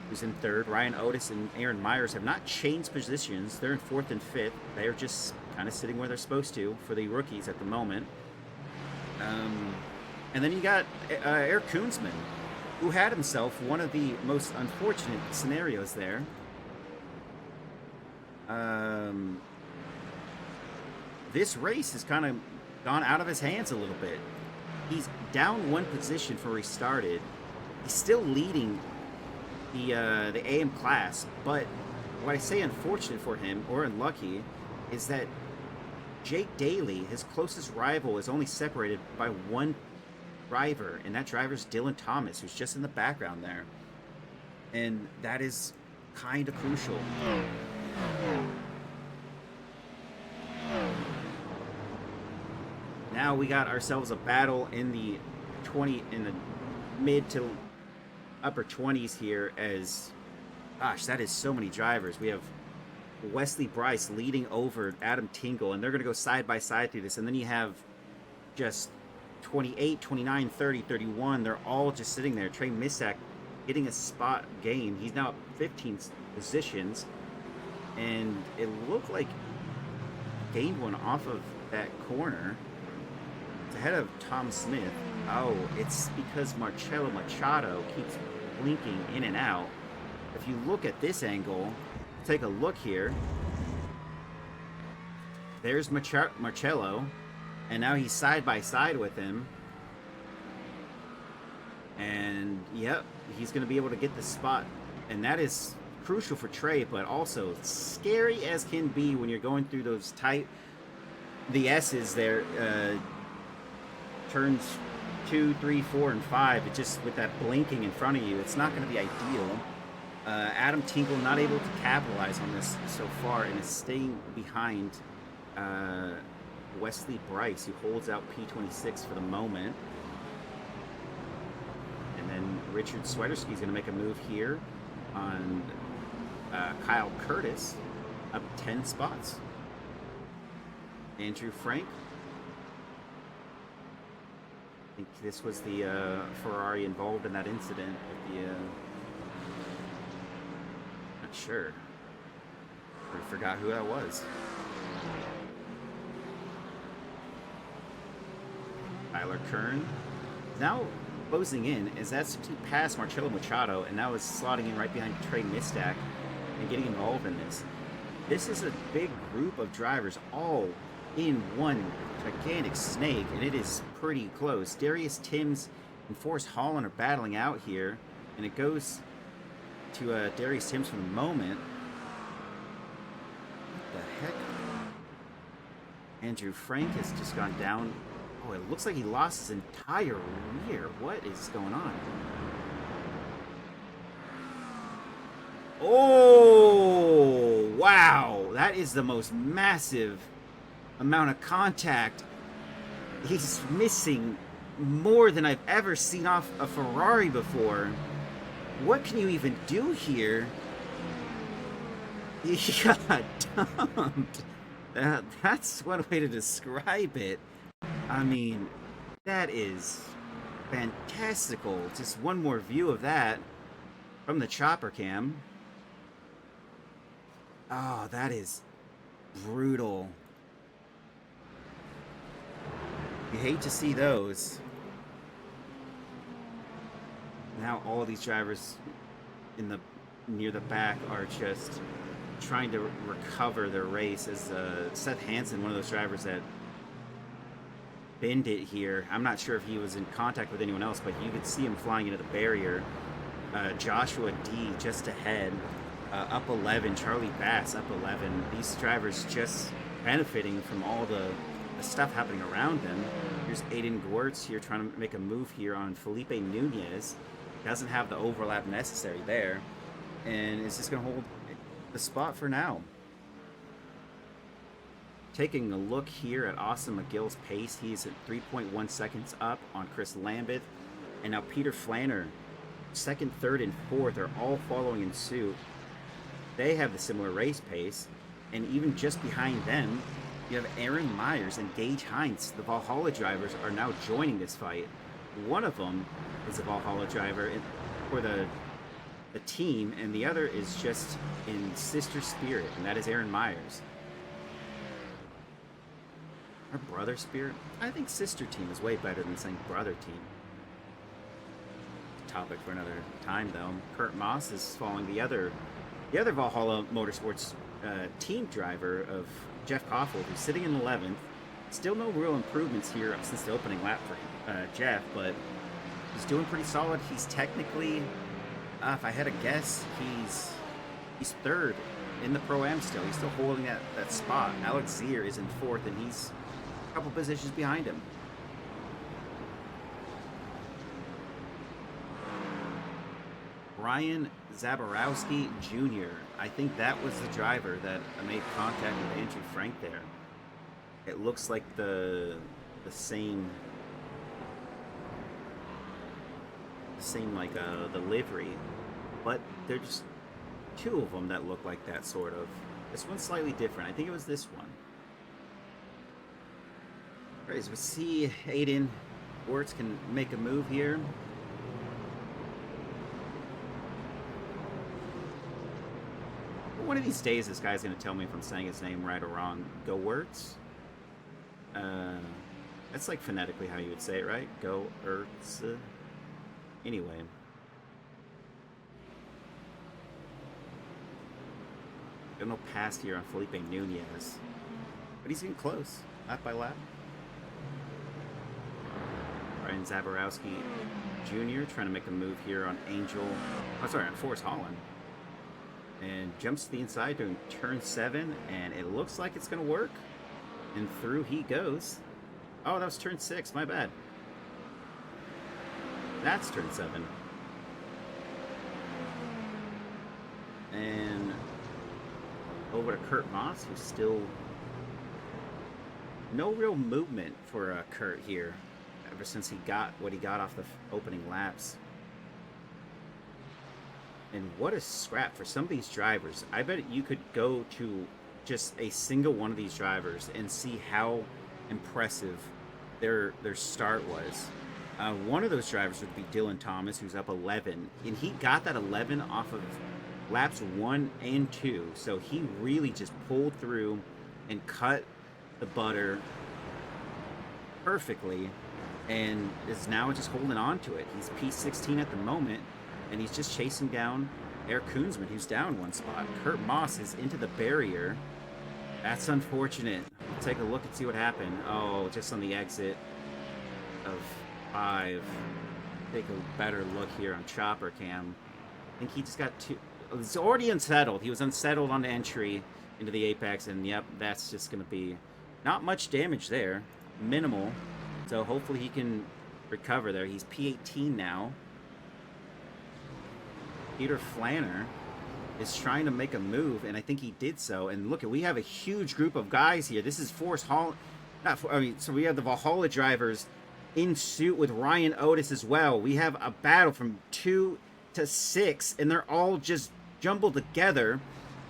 who's in 3rd. Ryan Otis and Aaron Myers have not changed positions. They're in 4th and 5th. They are just kind of sitting where they're supposed to for the rookies at the moment. And then you got Eric Koonsman, who had himself one of the most unfortunate scenarios there. This race has kind of gone out of his hands a little bit. He's down 1 position for where he started. He's still leading the AM class, but what I say unfortunate for him, or unlucky, is that Jake Daly, his closest rival, is only separated by 1 driver, and that driver's Dylan Thomas, who's just in the background there. And that is kind of crucial. Now we got ourselves a battle in the mid to upper 20s here, as gosh, that is so many drivers. We have Wesley Bryce leading over Adam Tingle, and they're going to go side by side through this. And then you have just 28, 29, 30, 31. They're all just sitting there. Trey Missack getting a spot gain. He's now up 15 positions, and it looked like gained one off of that corner. It's ahead of Tom Smith. Oh, it's because Marcelo Machado keeps blinking in and out. If you look at this angle, take a look here. There's Marcelo, And now he's side by side with him. And, yep, he's going to be able to get the spot. And that is crucial for Trey, but also scary as can be when you're going through those tight... The S's there, turns 2, 3, 4, and 5. It just, with that blinking in front of you, it's not going to be ideal. Adam Tinkle not able to capitalize on this so far and is staying behind Wesley Bryce, who holds out P26 for the moment. And then Richard Swiderski is going to make a move here on Kyle Curtis, up 10 spots. Andrew Frank. I think this was the Ferrari involved in that incident with the... not sure. I forgot who that was. Tyler Kern. Now closing in as that's to pass Marcello Machado, and now is slotting in right behind Trey Mistak and getting involved in this. This is a big group of drivers all in one gigantic snake, and it is pretty close. Darius Timms and Forrest Holland are battling out here, and it goes to Darius Timms for the moment. What the heck? Andrew Frank has just gone down. Oh, it looks like he lost his entire rear. What is going on? Oh, wow. That is the most massive amount of contact. He's missing more than I've ever seen off a Ferrari before. What can you even do here? He got dumped. That's one way to describe it. I mean, that is fantastical. Just one more view of that from the chopper cam. Oh, that is brutal. You hate to see those. Now all these drivers in the near the back are just trying to recover their race. As Seth Hansen, one of those drivers that binned it here. I'm not sure if he was in contact with anyone else, but you could see him flying into the barrier. Joshua D just ahead, up 11. Charlie Bass up 11. These drivers just benefiting from all the stuff happening around them. Here's Aiden Gwertz here trying to make a move here on Felipe Nunez. Doesn't have the overlap necessary there, and is just going to hold the spot for now. Taking a look here at Austin McGill's pace, he's at 3.1 seconds up on Chris Lambeth, and now Peter Flanner, second, third, and fourth are all following in suit. They have the similar race pace, and even just behind them, you have Aaron Myers and Gage Heinz. The Valhalla drivers are now joining this fight. One of them is a Valhalla driver for the team, and the other is just in sister spirit, and that is Aaron Myers. Or brother spirit? I think sister team is way better than saying brother team. Topic for another time, though. Kurt Moss is following the other Valhalla Motorsports team driver of Jeff Koffel, who's sitting in 11th. Still no real improvements here since the opening lap for Jeff, but he's doing pretty solid. He's technically, if I had a guess, he's third in the Pro-Am still. He's still holding that spot. Alex Zier is in fourth, and he's a couple positions behind him. Ryan Zaborowski Jr. I think that was the driver that made contact with Andrew Frank there. It looks like the same like the livery, but there's just two of them that look like that sort of. This one's slightly different. I think it was this one. All right, so we see Aiden Wertz can make a move here. One of these days, this guy's going to tell me if I'm saying his name right or wrong. Go Wertz? That's like phonetically how you would say it, right? Go Ertz. Anyway. Got no pass here on Felipe Nunez. But he's getting close. Lap by lap. Zaborowski Jr. trying to make a move here on on Forrest Holland. And jumps to the inside doing turn 7, and it looks like it's going to work. And through he goes. Oh, that was turn 6, my bad. That's turn 7. And over to Kurt Moss, who's still no real movement for Kurt here ever since he got what he got off the opening laps. And what a scrap for some of these drivers. I bet you could go to just a single one of these drivers and see how impressive their start was. One of those drivers would be Dylan Thomas, who's up 11, and he got that 11 off of laps 1 and 2, so he really just pulled through and cut the butter perfectly, and is now just holding on to it. He's P16 at the moment, and he's just chasing down Eric Koonsman, who's down 1 spot. Kurt Moss is into the barrier. That's unfortunate. We'll take a look and see what happened. Oh, just on the exit of 5. Take a better look here on Chopper Cam. I think he just got 2. He's already unsettled. He was unsettled on the entry into the apex, and yep, that's just going to be not much damage there. Minimal. So hopefully he can recover there. He's P18 now. Peter Flanner is trying to make a move, and I think he did so. And look, we have a huge group of guys here. This is Forrest Hall. So we have the Valhalla drivers in suit with Ryan Otis as well. We have a battle from 2 to 6, and they're all just jumbled together.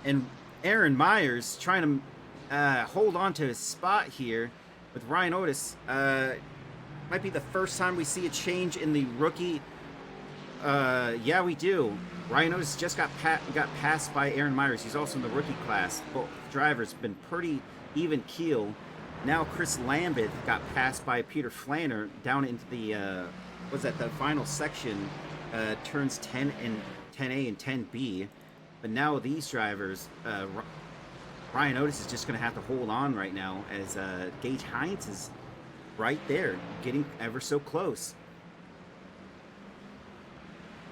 And Aaron Myers trying to hold on to his spot here with Ryan Otis. Might be the first time we see a change in the rookie. Yeah, we do. Ryan Otis just got passed by Aaron Myers. He's also in the rookie class. Both drivers been pretty even keel. Now Chris Lambeth got passed by Peter Flanner down into the the final section, turns 10 and 10A and 10B. But now these drivers, Ryan Otis is just going to have to hold on right now as Gage Hines is right there, getting ever so close.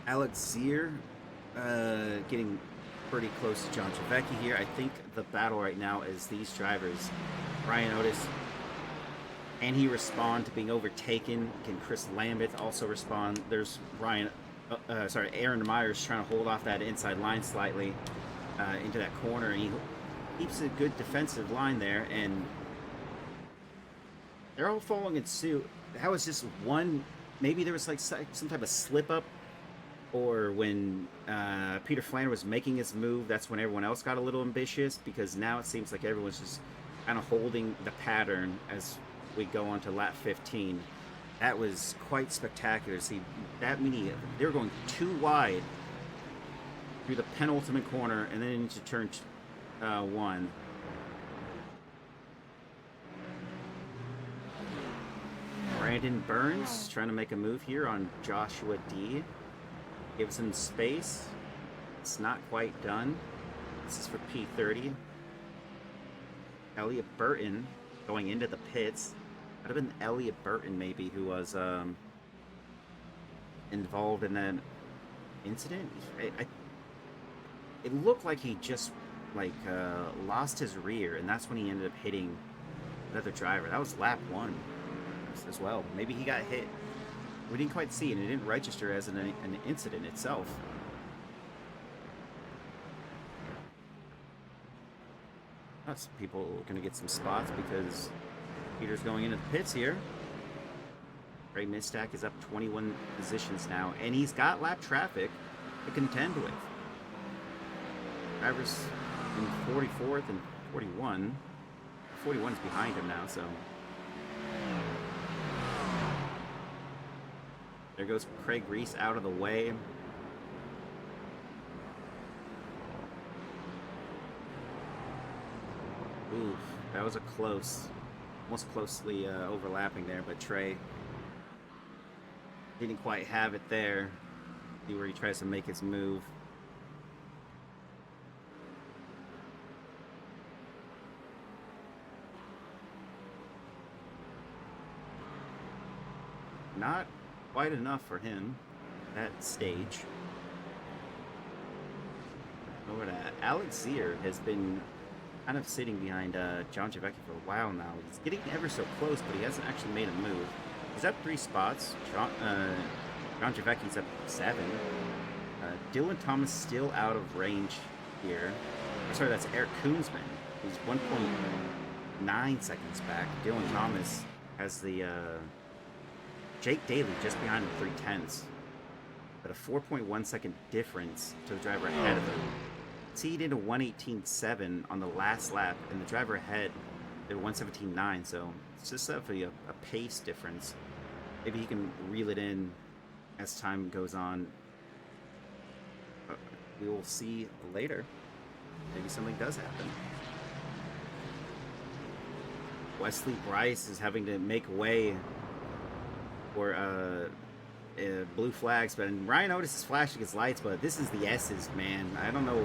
Alex Zier getting pretty close to John Trevecki here. I think the battle right now is these drivers. Ryan Otis, and he respond to being overtaken. Can Chris Lambeth also respond? There's Aaron Myers trying to hold off that inside line slightly into that corner, and he keeps a good defensive line there, and they're all following in suit. That was just one. Maybe there was like some type of slip up, or when Peter Flanner was making his move, that's when everyone else got a little ambitious, because now it seems like everyone's just kind of holding the pattern as we go on to lap 15. That was quite spectacular to see that many. They were going too wide through the penultimate corner and then into turn 1. Brandon Burns trying to make a move here on Joshua D. Gives him space. It's not quite done. This is for P30. Elliot Burton going into the pits. Could have been Elliot Burton maybe who was involved in that incident. It looked like he just lost his rear, and that's when he ended up hitting another driver. That was lap 1 as well. Maybe he got hit. We didn't quite see it, and it didn't register as an incident itself. Lots of people are going to get some spots because Peter's going into the pits here. Ray Mistack is up 21 positions now, and he's got lap traffic to contend with. Drivers in 44th and 41. 41 is behind him now, so. There goes Craig Reese out of the way. Oof, that was a almost closely overlapping there, but Trey didn't quite have it there. See where he tries to make his move. not quite enough for him that stage. Over to Alex Zier has been kind of sitting behind John Javecki for a while now. He's getting ever so close, but he hasn't actually made a move. He's up 3 spots. John Javecki's up 7. Dylan Thomas still out of range here. Sorry, that's Eric Koonsman, who's 1.9 seconds back. Dylan Thomas has the Jake Daly just behind him, 3/10, but a 4.1 second difference to the driver ahead of him. See, he did a 1:18.7 on the last lap, and the driver ahead did a 1:17.9. So it's just definitely a pace difference. Maybe he can reel it in as time goes on. We will see later. Maybe something does happen. Wesley Bryce is having to make way for blue flags, but Ryan Otis is flashing his lights, but this is the S's, man. I don't know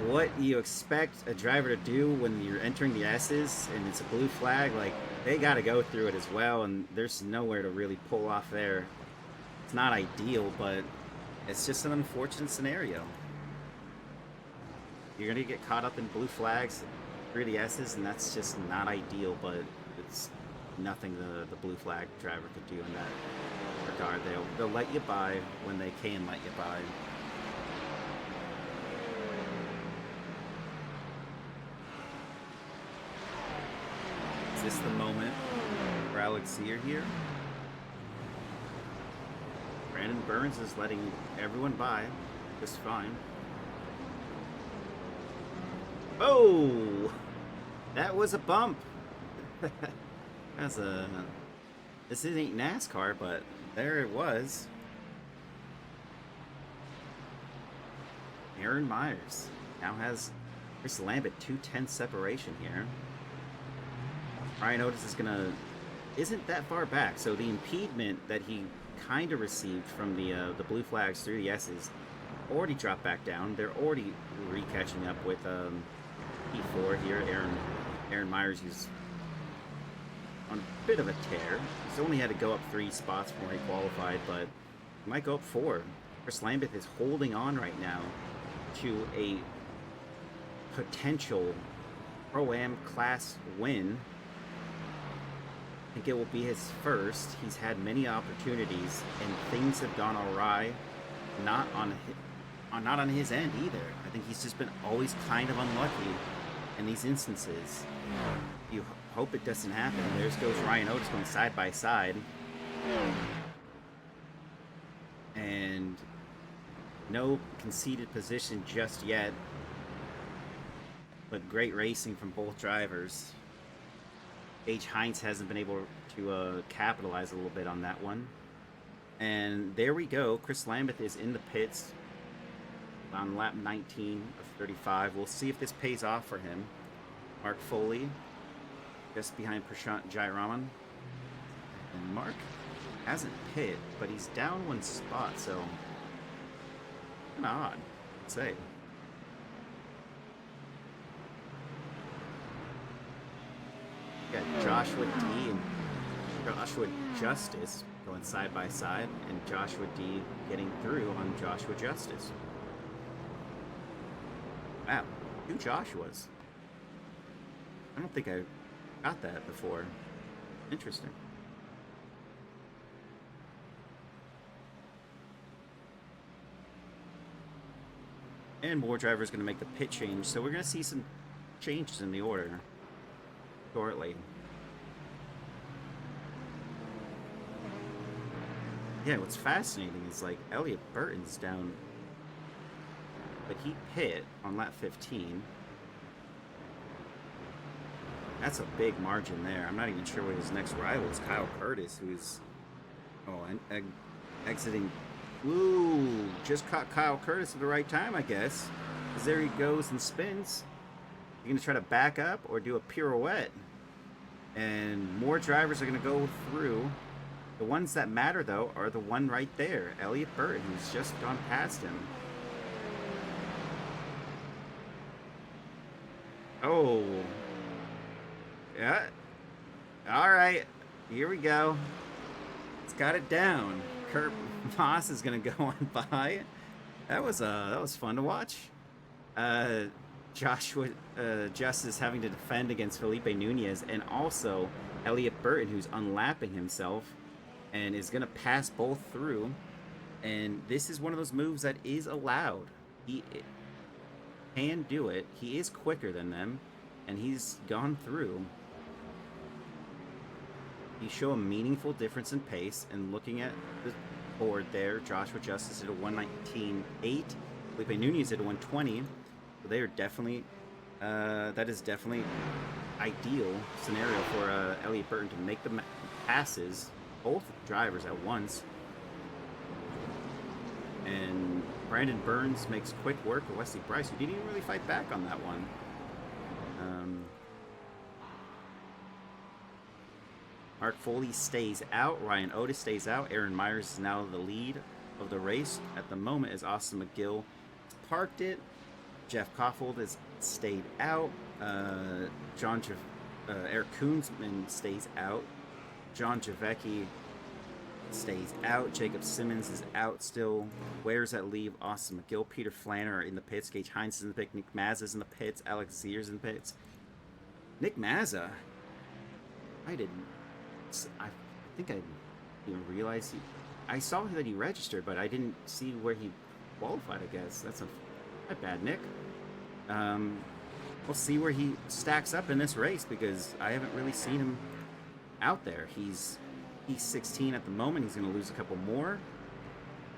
what you expect a driver to do when you're entering the S's and it's a blue flag. Like, they got to go through it as well, and there's nowhere to really pull off there. It's not ideal, but it's just an unfortunate scenario. You're going to get caught up in blue flags through the S's, and that's just not ideal, but it's nothing the blue flag driver could do in that regard. They'll let you by when they can let you by. Is this the moment for Alex Zier here? Brandon Burns is letting everyone by just fine. Oh, that was a bump. This isn't NASCAR, but there it was. Aaron Myers now has Chris Lambert 2/10 separation here. Ryan Otis isn't that far back, so the impediment that he kind of received from the blue flags through the S's already dropped back down. They're already re-catching up with P4 here. Aaron Myers, who's on a bit of a tear. He's only had to go up 3 spots before he qualified, but he might go up 4. Chris Lambeth is holding on right now to a potential Pro-Am class win. I think it will be his first. He's had many opportunities, and things have gone awry. Not on his end either. I think he's just been always kind of unlucky in these instances. You hope it doesn't happen. There goes Ryan Otis going side by side. And no conceded position just yet. But great racing from both drivers. H. Heinz hasn't been able to capitalize a little bit on that one. And there we go. Chris Lambeth is in the pits on lap 19 of 35. We'll see if this pays off for him. Mark Foley just behind Prashant Jayaraman. And Mark hasn't pit, but he's down 1 spot, so kind of odd, I'd say. Got Joshua D and Joshua Justice going side by side, and Joshua D getting through on Joshua Justice. Wow, 2 Joshuas. I don't think I got that before. Interesting. And more drivers going to make the pit change, so we're going to see some changes in the order shortly. Yeah, what's fascinating is, like, Elliot Burton's down, but he pit on lap 15. That's a big margin there. I'm not even sure what his next rival is. Kyle Curtis, who's exiting. Ooh, just caught Kyle Curtis at the right time, I guess. Because there he goes and spins. You're going to try to back up or do a pirouette. And more drivers are going to go through. The ones that matter, though, are the one right there. Elliot Burton, who's just gone past him. Oh. Yeah. All right. Here we go. got it down. Kurt Voss is gonna go on by. That was fun to watch. Joshua Justice having to defend against Felipe Nunez, and also Elliott Burton, who's unlapping himself and is gonna pass both through. And this is one of those moves that is allowed. He can do it. He is quicker than them, and he's gone through. He show a meaningful difference in pace, and looking at the board there, Joshua Justice at a 119.8, Felipe Nunez at a 120. So they are definitely, that is definitely ideal scenario for Elliott Burton to make the passes, both drivers at once. And Brandon Burns makes quick work of Wesley Bryce, who didn't even really fight back on that one. Mark Foley stays out. Ryan Otis stays out. Aaron Myers is now the lead of the race at the moment as Austin McGill parked it. Jeff Koffold has stayed out. Eric Koonsman stays out. John Javecki stays out. Jacob Simmons is out still. Where's that leave? Austin McGill, Peter Flanner are in the pits. Gage Hines is in the pit. Nick Mazza is in the pits. Alex Zier's in the pits. Nick Mazza, I think I didn't realize I saw that he registered, but I didn't see where he qualified, I guess. That's not bad, Nick. We'll see where he stacks up in this race, because I haven't really seen him out there. He's 16 at the moment. He's going to lose a couple more,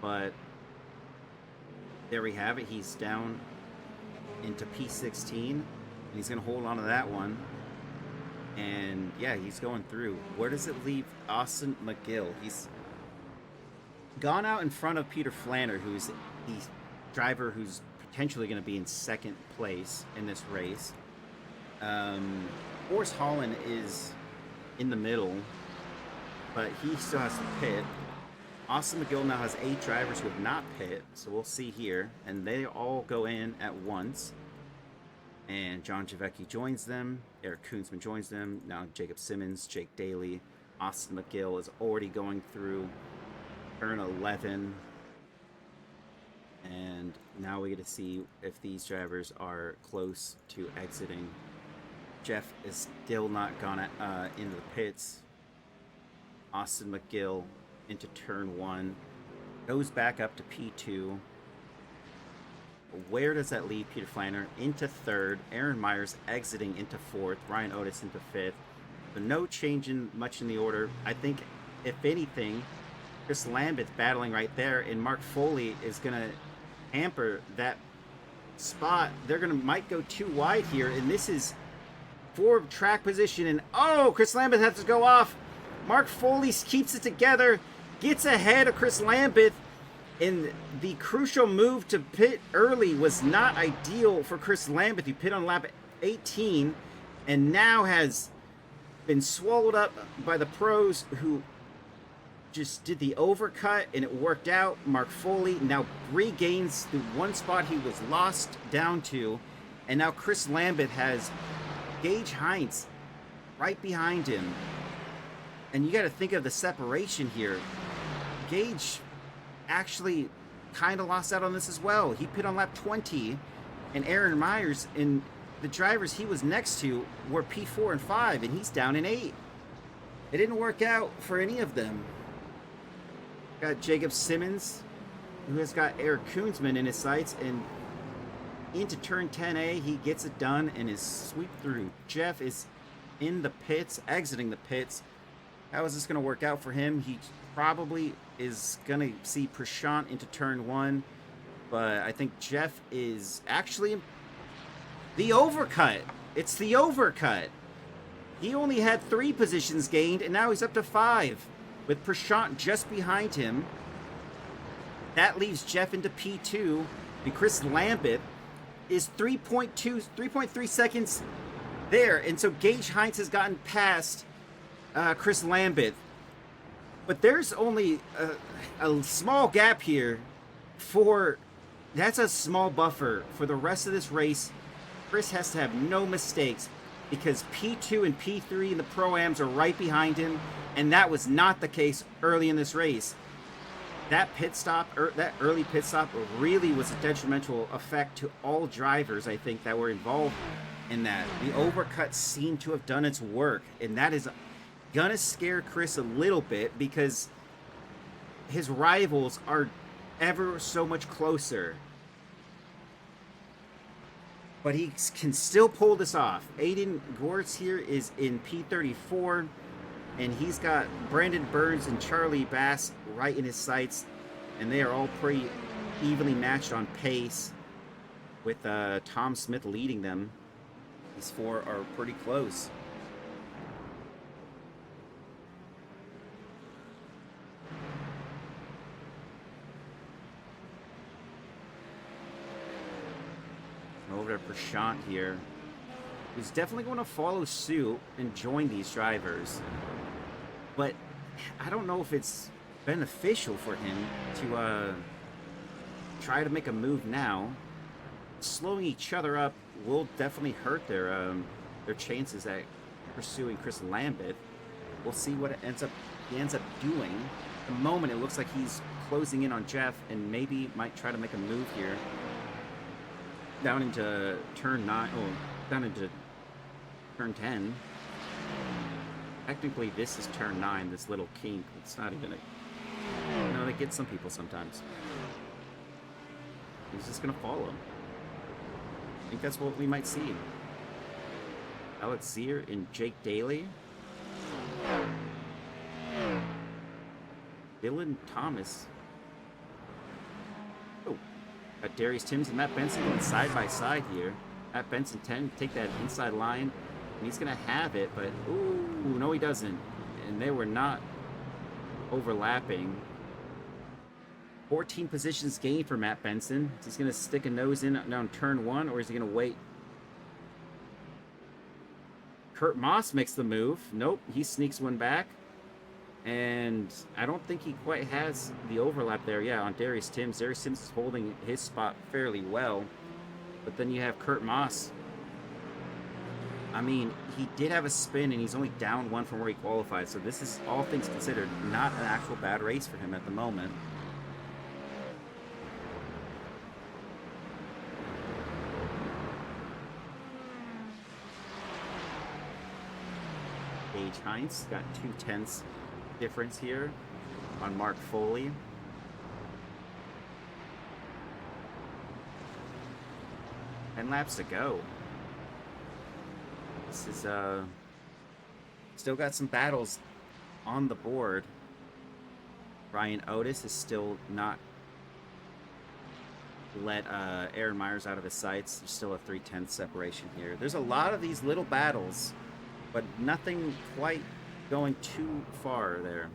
but there we have it. He's down into P16, and he's going to hold on to that one. And yeah, he's going through. Where does it leave Austin McGill? He's gone out in front of Peter Flanner, who's the driver who's potentially going to be in second place in this race. Forrest Holland is in the middle, but he still has to pit. Austin McGill now has 8 drivers who have not pit, so we'll see here. And they all go in at once. And John Javecki joins them. Eric Koonsman joins them. Now Jacob Simmons, Jake Daly, Austin McGill is already going through turn 11. And now we get to see if these drivers are close to exiting. Jeff is still not gone into the pits. Austin McGill into turn 1. Goes back up to P2. Where does that leave Peter Flanner? Into 3rd. Aaron Myers exiting into 4th. Ryan Otis into 5th. So no change in much in the order. I think, if anything, Chris Lambeth battling right there, and Mark Foley is going to hamper that spot. They're might go too wide here, and this is for track position. And oh, Chris Lambeth has to go off. Mark Foley keeps it together, gets ahead of Chris Lambeth. And the crucial move to pit early was not ideal for Chris Lambeth. He pit on lap 18 and now has been swallowed up by the pros, who just did the overcut, and it worked out. Mark Foley now regains the one spot he was lost down to, and now Chris Lambeth has Gage Hines right behind him. And you got to think of the separation here. Gage actually kind of lost out on this as well. He pit on lap 20, and Aaron Myers and the drivers he was next to were P4 and 5, and he's down in 8. It didn't work out for any of them. Got Jacob Simmons, who has got Eric Koonsman in his sights, and into turn 10A, he gets it done and is sweep through. Jeff is in the pits, exiting the pits. How is this going to work out for him? He probably is going to see Prashant into turn 1, but I think Jeff is actually the overcut. It's the overcut. He only had 3 positions gained, and now he's up to 5 with Prashant just behind him. That leaves Jeff into P2, and Chris Lambeth is 3.3 seconds there, and so Gage Hines has gotten past Chris Lambeth. But there's only a small gap here that's a small buffer for the rest of this race. Chris has to have no mistakes. because P2 and P3 in the Pro-Ams are right behind him, and that was not the case early in this race. That pit stop, that early pit stop really was a detrimental effect to all drivers, I think, that were involved in that. The overcut seemed to have done its work, and that is gonna scare Chris a little bit because his rivals are ever so much closer. But he can still pull this off. Aiden Gortz here is in P34, and he's got Brandon Burns and Charlie Bass right in his sights, and they are all pretty evenly matched on pace, with Tom Smith leading them. These four are pretty close. Over to Prashant here. He's definitely going to follow suit and join these drivers. But I don't know if it's beneficial for him to try to make a move now. Slowing each other up will definitely hurt their chances at pursuing Chris Lambeth. We'll see what he ends up doing. At the moment, it looks like he's closing in on Jeff and maybe might try to make a move here. Down into turn 9, down into turn 10. Technically, this is turn 9, this little kink. It's not even a... they get some people sometimes. He's just going to follow him. I think that's what we might see. Alex Zier and Jake Daly. Dylan Thomas. Oh. Got Darius Timms and Matt Benson going side by side here. Matt Benson take that inside line, and he's gonna have it, but ooh, no he doesn't. And they were not overlapping. 14 positions gained for Matt Benson. Is he gonna stick a nose in on turn 1, or is he gonna wait? Kurt Moss makes the move. Nope, he sneaks one back. And I don't think he quite has the overlap there. Yeah, on Darius Timms. Darius Timms is holding his spot fairly well. But then you have Kurt Moss. I mean, he did have a spin, and he's only down 1 from where he qualified. So this is, all things considered, not an actual bad race for him at the moment. Gage Heinz got 2/10 difference here on Mark Foley. 10 laps to go. This is still got some battles on the board. Ryan Otis is still not let Aaron Myers out of his sights. There's still a 3/10 separation here. There's a lot of these little battles, but nothing quite going too far there.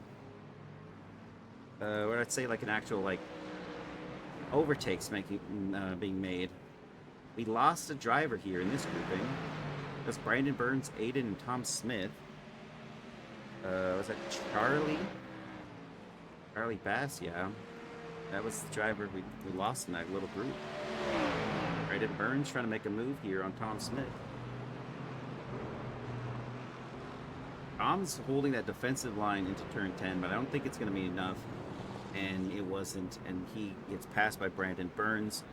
What I'd say, like an actual overtakes being made. We lost a driver here in this grouping. That's Brandon Burns, Aiden, and Tom Smith. Was that Charlie Bass? Yeah, that was the driver we lost in that little group. Brandon Burns trying to make a move here on Tom Smith. Tom's holding that defensive line into turn 10, but I don't think it's going to be enough. And it wasn't, and he gets passed by Brandon Burns.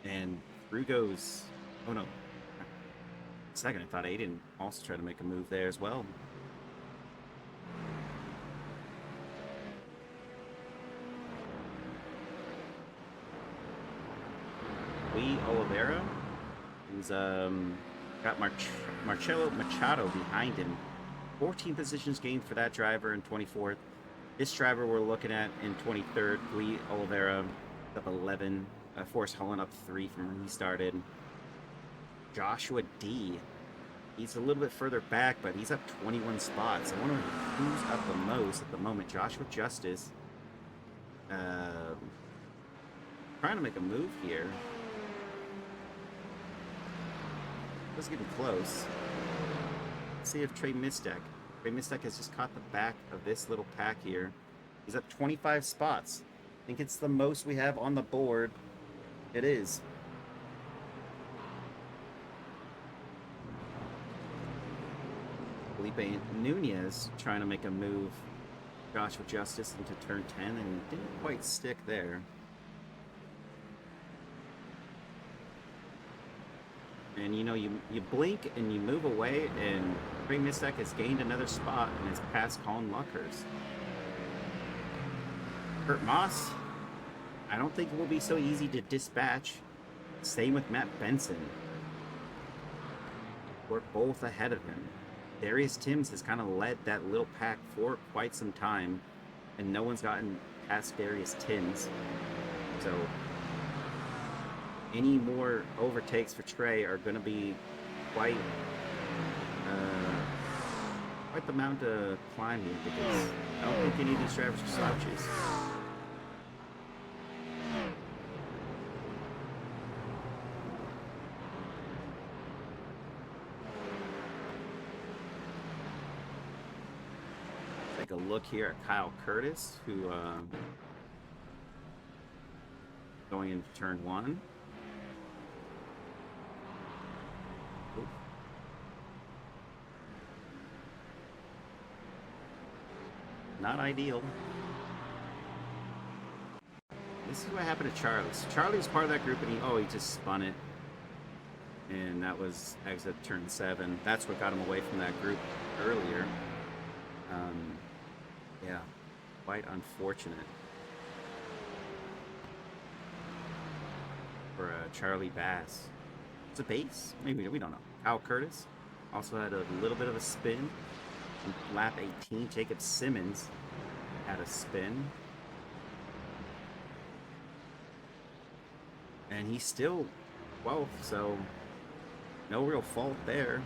And through goes... Oh, no. Second, I thought Aiden also tried to make a move there as well. Lee Oliveira, who's got Marcelo Machado behind him. 14 positions gained for that driver in 24th. This driver we're looking at in 23rd, Lee Oliveira, up 11. Forrest Holland up 3 from where he started. Joshua D. He's a little bit further back, but he's up 21 spots. I wonder who's up the most at the moment. Joshua Justice. Trying to make a move here. Let's get close. Let's see if Trey Mistek. Trey Mistek has just caught the back of this little pack here. He's up 25 spots. I think it's the most we have on the board. It is. Felipe Nunez trying to make a move. Joshua Justice into turn 10 and didn't quite stick there. And you know, you blink and you move away, and Trey Mistak has gained another spot and has passed Colin Luckers. Kurt Moss, I don't think it will be so easy to dispatch. Same with Matt Benson. We're both ahead of him. Darius Timms has kind of led that little pack for quite some time, and no one's gotten past Darius Timms. So any more overtakes for Trey are going to be quite the amount to climb here, because I don't think any of these drivers are slouches. Take a look here at Kyle Curtis, who going into turn 1. Not ideal. This is what happened to Charlie. So Charlie was part of that group, and he just spun it. And that was exit turn 7. That's what got him away from that group earlier. Yeah, quite unfortunate for Charlie Bass. It's a base? Maybe, we don't know. Kyle Curtis also had a little bit of a spin. In lap 18, Jacob Simmons had a spin. And he's still 12th, so no real fault there.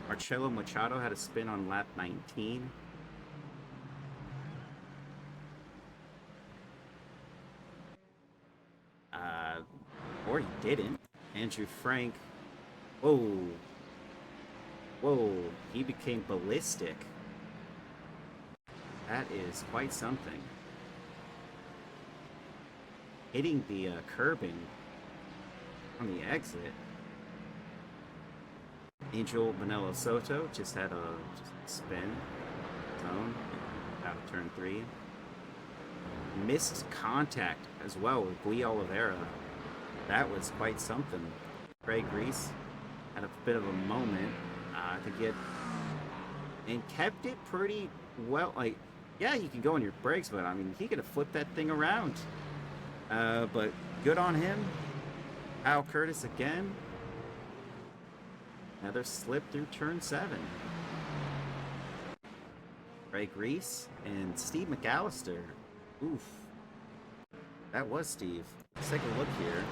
Marcelo Machado had a spin on lap 19. Or he didn't. Andrew Frank. Whoa, he became ballistic. That is quite something. Hitting the curbing on the exit. Angel Manelo Soto just had a spin zone out of turn 3. Missed contact as well with Gui Oliveira. That was quite something. Craig Reese had a bit of a moment to get, and kept it pretty well. Like, yeah, you can go on your brakes, but I mean, he could have flipped that thing around. But good on him. Kyle Curtis again. Another slip through turn 7. Craig Reese and Steve McAllister. Oof. That was Steve. Let's take a look here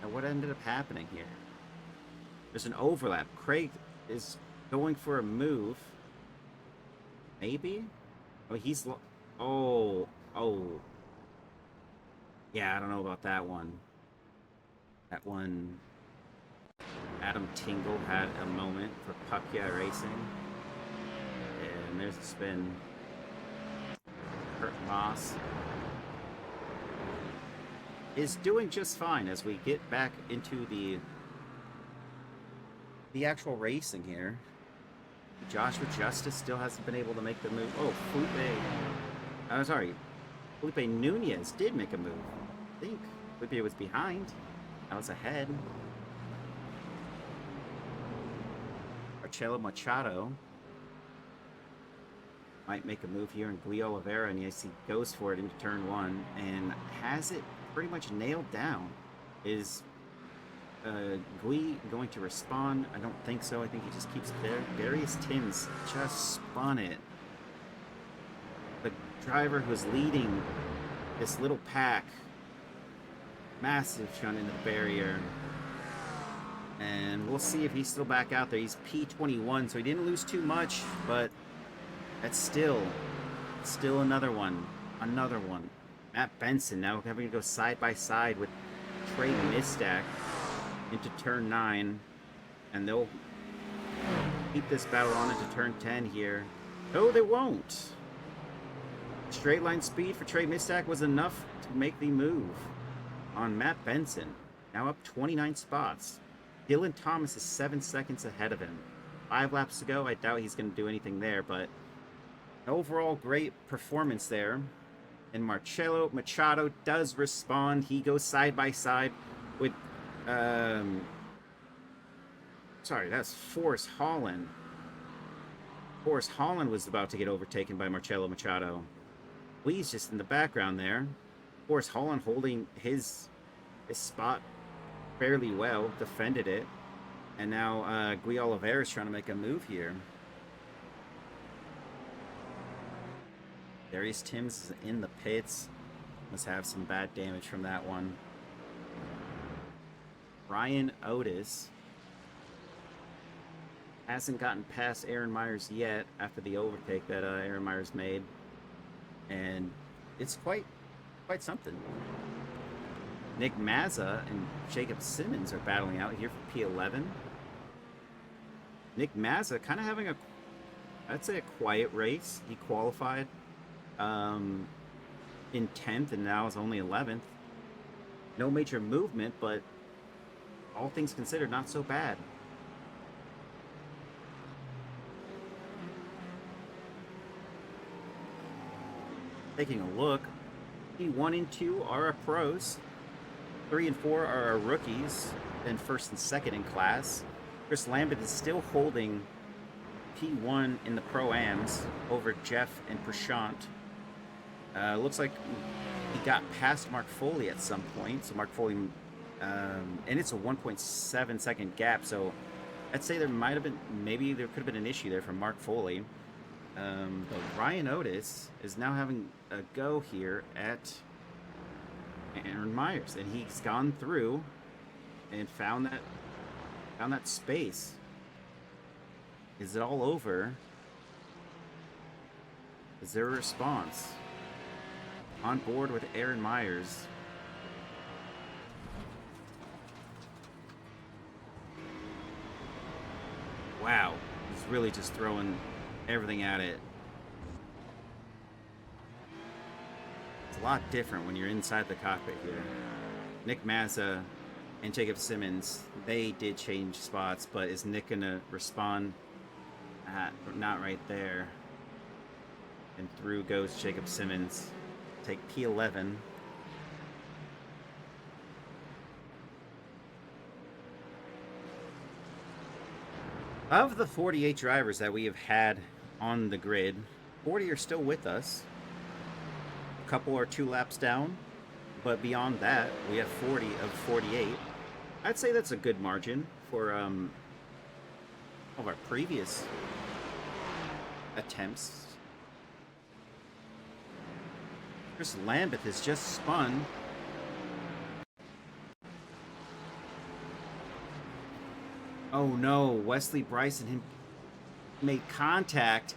at what ended up happening here. There's an overlap. Craig is going for a move. Maybe? Oh, he's... Oh. Yeah, I don't know about that one. That one... Adam Tingle had a moment for Puckya Racing. And there's a spin. Kurt Moss is doing just fine as we get back into the actual racing here. Joshua Justice still hasn't been able to make the move. Oh, Felipe Nunez did make a move. I think Felipe was behind. I was ahead. Marcelo Machado might make a move here in Gui Oliveira, and yes, he goes for it into turn 1 and has it pretty much nailed down. Is Gui going to respond? I don't think so. I think he just keeps it there. Darius Timms just spun it. The driver who's leading this little pack, massive shunt into the barrier. And we'll see if he's still back out there. He's P21, so he didn't lose too much, but that's still another one. Matt Benson now having to go side by side with Trey Mistak into turn 9, and they'll keep this battle on into turn 10 here. No, they won't. Straight line speed for Trey Mistak was enough to make the move on Matt Benson. Now up 29 spots. Dylan Thomas is 7 seconds ahead of him. 5 laps to go. I doubt he's going to do anything there, but overall great performance there. And Marcelo Machado does respond. He goes side by side with, sorry, that's Forrest Holland. Forrest Holland was about to get overtaken by Marcelo Machado. Lee's just in the background there. Forrest Holland holding his spot fairly well, defended it. And now Guy Alvarez trying to make a move here. Darius Timms is in the pits. Must have some bad damage from that one. Ryan Otis hasn't gotten past Aaron Myers yet after the overtake that Aaron Myers made. And it's quite something. Nick Mazza and Jacob Simmons are battling out here for P11. Nick Mazza kind of having I'd say a quiet race. He qualified in 10th and now is only 11th. No major movement, but all things considered, not so bad. Taking a look, P1 and 2 are our pros. 3 and 4 are our rookies, and 1st and 2nd in class. Chris Lambert is still holding P1 in the Pro-Ams over Jeff and Prashant. Looks like he got past Mark Foley at some point. So Mark Foley, and it's a 1.7 second gap. So I'd say there might have been, maybe there could have been an issue there from Mark Foley. But Ryan Otis is now having a go here at Aaron Myers, and he's gone through and found that space. Is it all over? Is there a response? On board with Aaron Myers. Wow, he's really just throwing everything at it. It's a lot different when you're inside the cockpit here. Nick Mazza and Jacob Simmons, they did change spots, but is Nick gonna respond? Not right there. And through goes Jacob Simmons. Take P11. Of the 48 drivers that we have had on the grid, 40 are still with us. A couple are 2 laps down, but beyond that, we have 40 of 48. I'd say that's a good margin for of our previous attempts. Chris Lambeth has just spun. Oh no, Wesley Bryce and him made contact,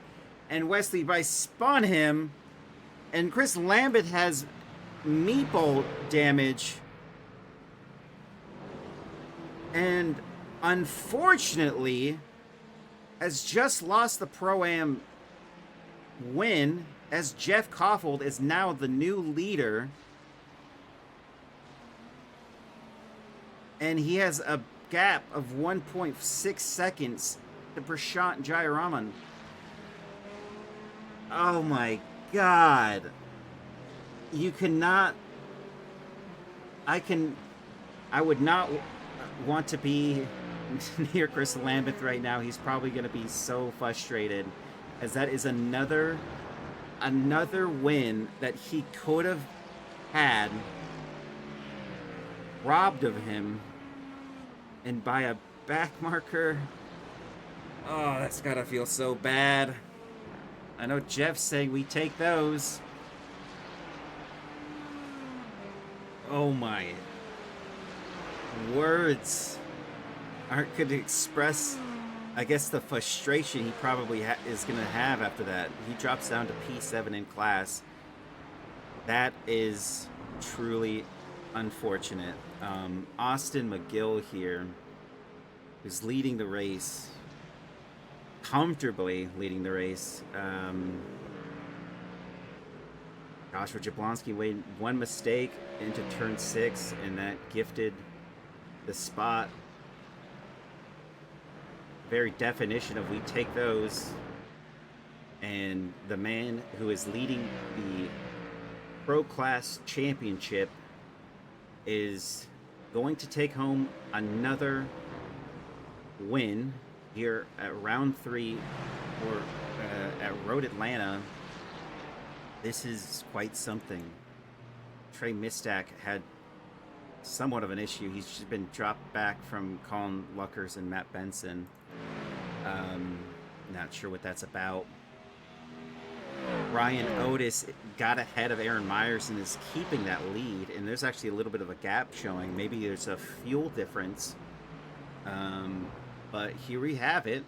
and Wesley Bryce spun him, and Chris Lambeth has meatball damage, and unfortunately has just lost the Pro-Am win, as Jeff Koffold is now the new leader. And he has a gap of 1.6 seconds to Prashant Jayaraman. Oh my God. You cannot... I would not want to be near Chris Lambeth right now. He's probably going to be so frustrated, as that is another win that he could have had, robbed of him, and by a back marker. Oh, that's gotta feel so bad. I know Jeff's saying we take those. Oh my. Words aren't going to express, I guess, the frustration he probably is going to have after that. He drops down to P7 in class. That is truly unfortunate. Austin McGill here is leading the race, comfortably leading the race. Joshua Jablonski made one mistake into turn 6, and that gifted the spot. very definition of we take those. And the man who is leading the Pro Class Championship is going to take home another win here at round 3 or at Road Atlanta. This is quite something. Trey Mistack had somewhat of an issue. He's just been dropped back from Colin Luckers and Matt Benson. Not sure what that's about. Ryan Otis got ahead of Aaron Myers and is keeping that lead, and there's actually a little bit of a gap showing. Maybe there's a fuel difference. But here we have it.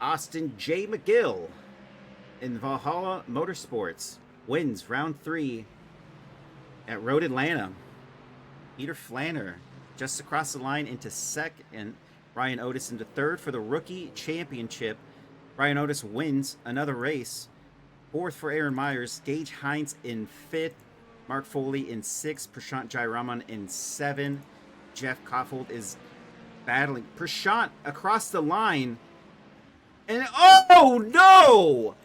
Austin J. McGill in Valhalla Motorsports wins round 3 at Road Atlanta. Peter Flanner just across the line into second. Ryan Otis into third for the rookie championship. Ryan Otis wins another race. 4th for Aaron Myers. Gage Hines in 5th. Mark Foley in 6th. Prashant Jayaraman in 7th. Jeff Koffold is battling. Prashant across the line. And oh no!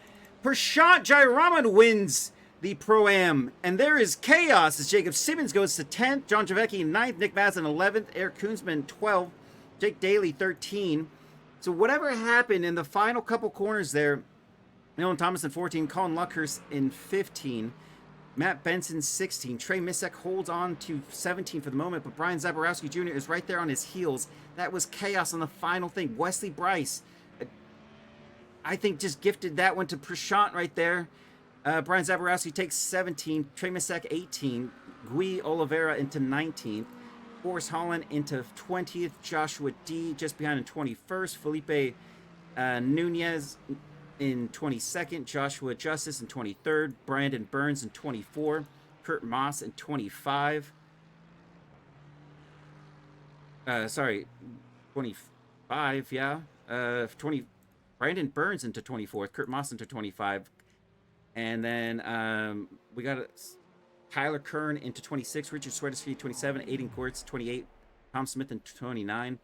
Prashant Jayaraman wins the Pro-Am. And there is chaos as Jacob Simmons goes to 10th. John Javecki 9th. Nick Mazin 11th. Eric Koonsman 12th. Jake Daly 13th. So whatever happened in the final couple corners there, Nolan Thomas in 14, Colin Luckhurst in 15, Matt Benson 16, Trey Misak holds on to 17 for the moment, but Brian Zaborowski Jr. is right there on his heels. That was chaos on the final thing. Wesley Bryce, I think, just gifted that one to Prashant right there. Brian Zaborowski takes 17, Trey Misak 18, Gui Oliveira into 19th, Boris Holland into 20th, Joshua D just behind in 21st, Felipe Nunez in 22nd, Joshua Justice in 23rd, Brandon Burns in 24, Kurt Moss in 25. 25, yeah. 20. Brandon Burns into 24th, Kurt Moss into 25. And then we got Tyler Kern into 26, Richard Sweatersfield 27, Aiden Courts 28, Tom Smith in 29.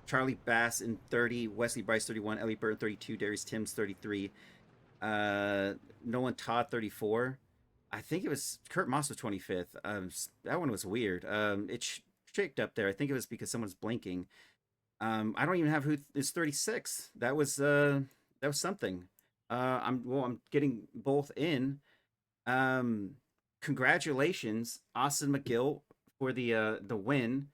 Charlie Bass in 30, Wesley Bryce 31, Ellie Burton 32, Darius Timms 33, Nolan Todd 34. I think it was Kurt Moss was 25th. That one was weird. It shaked up there. I think it was because someone's blinking. I don't even have who is 36. That was something. I'm getting both in. Congratulations, Austin McGill, for the win.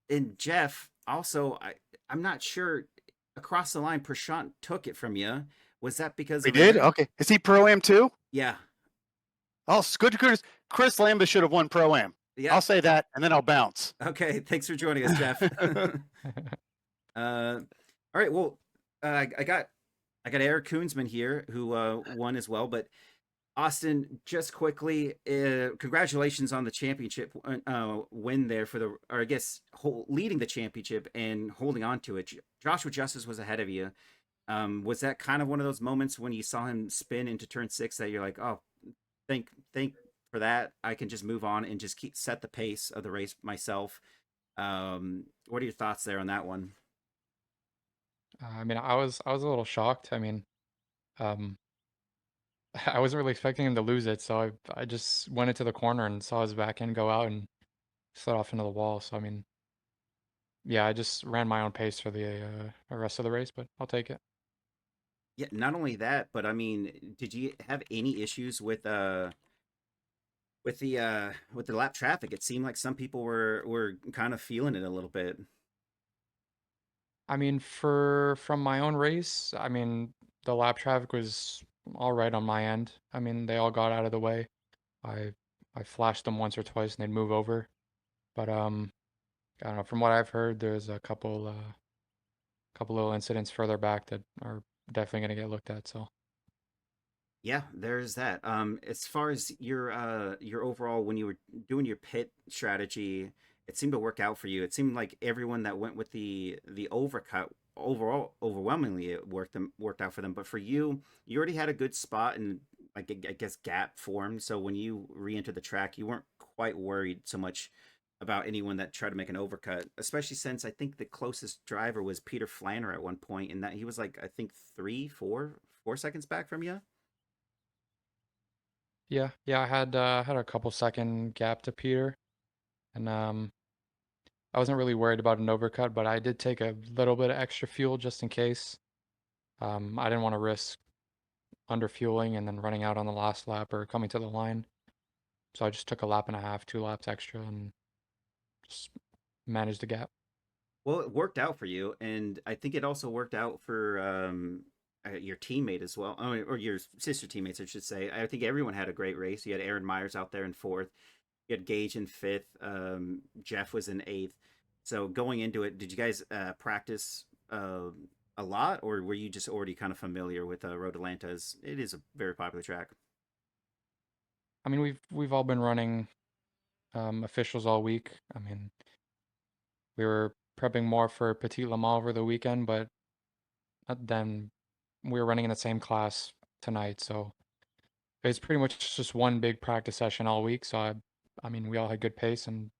And Jeff, also, I'm not sure. Across the line, Prashant took it from you. Was that because he did? Okay. Is he Pro-Am too? Yeah. Oh, good. Chris Lambus should have won Pro-Am. Yeah. I'll say that, and then I'll bounce. Okay. Thanks for joining us, Jeff. All right. Well, I got Eric Koonsman here, who won as well, but Austin, just quickly, congratulations on the championship win there or I guess leading the championship and holding on to it. Joshua Justice was ahead of you. Was that kind of one of those moments when you saw him spin into turn 6 that you're like, oh, thank for that. I can just move on and just set the pace of the race myself. What are your thoughts there on that one? I mean, I was a little shocked. I mean, I wasn't really expecting him to lose it, so I just went into the corner and saw his back end go out and slid off into the wall. So I mean, yeah, I just ran my own pace for the rest of the race, but I'll take it. Yeah, not only that, but I mean, did you have any issues with the lap traffic? It seemed like some people were kind of feeling it a little bit. I mean, from my own race, I mean, the lap traffic was all right on my end. I mean, they all got out of the way. I flashed them once or twice and they'd move over. But I don't know, from what I've heard, there's a couple little incidents further back that are definitely going to get looked at, so. Yeah, there's that. As far as your overall, when you were doing your pit strategy, it seemed to work out for you. It seemed like everyone that went with the overcut overall, overwhelmingly, it worked out for them. But for you, you already had a good spot and like I guess gap formed. So when you re-entered the track, you weren't quite worried so much about anyone that tried to make an overcut, especially since I think the closest driver was Peter Flanner at one point, and that he was like I think 4 seconds back from you. Yeah, I had a couple second gap to Peter, and I wasn't really worried about an overcut, but I did take a little bit of extra fuel just in case. I didn't want to risk under fueling and then running out on the last lap or coming to the line. So I just took a lap and a half, 2 laps extra, and just managed the gap. Well, it worked out for you, and I think it also worked out for your teammate as well, or your sister teammates, I should say. I think everyone had a great race. You had Aaron Myers out there in fourth. You had Gage in fifth. Jeff was in eighth. So going into it, did you guys practice a lot, or were you just already kind of familiar with Road Atlanta? It is a very popular track. I mean, we've all been running officials all week. I mean, we were prepping more for Petit Le Mans over the weekend, but then we were running in the same class tonight, so it's pretty much just one big practice session all week. So I mean, we all had good pace and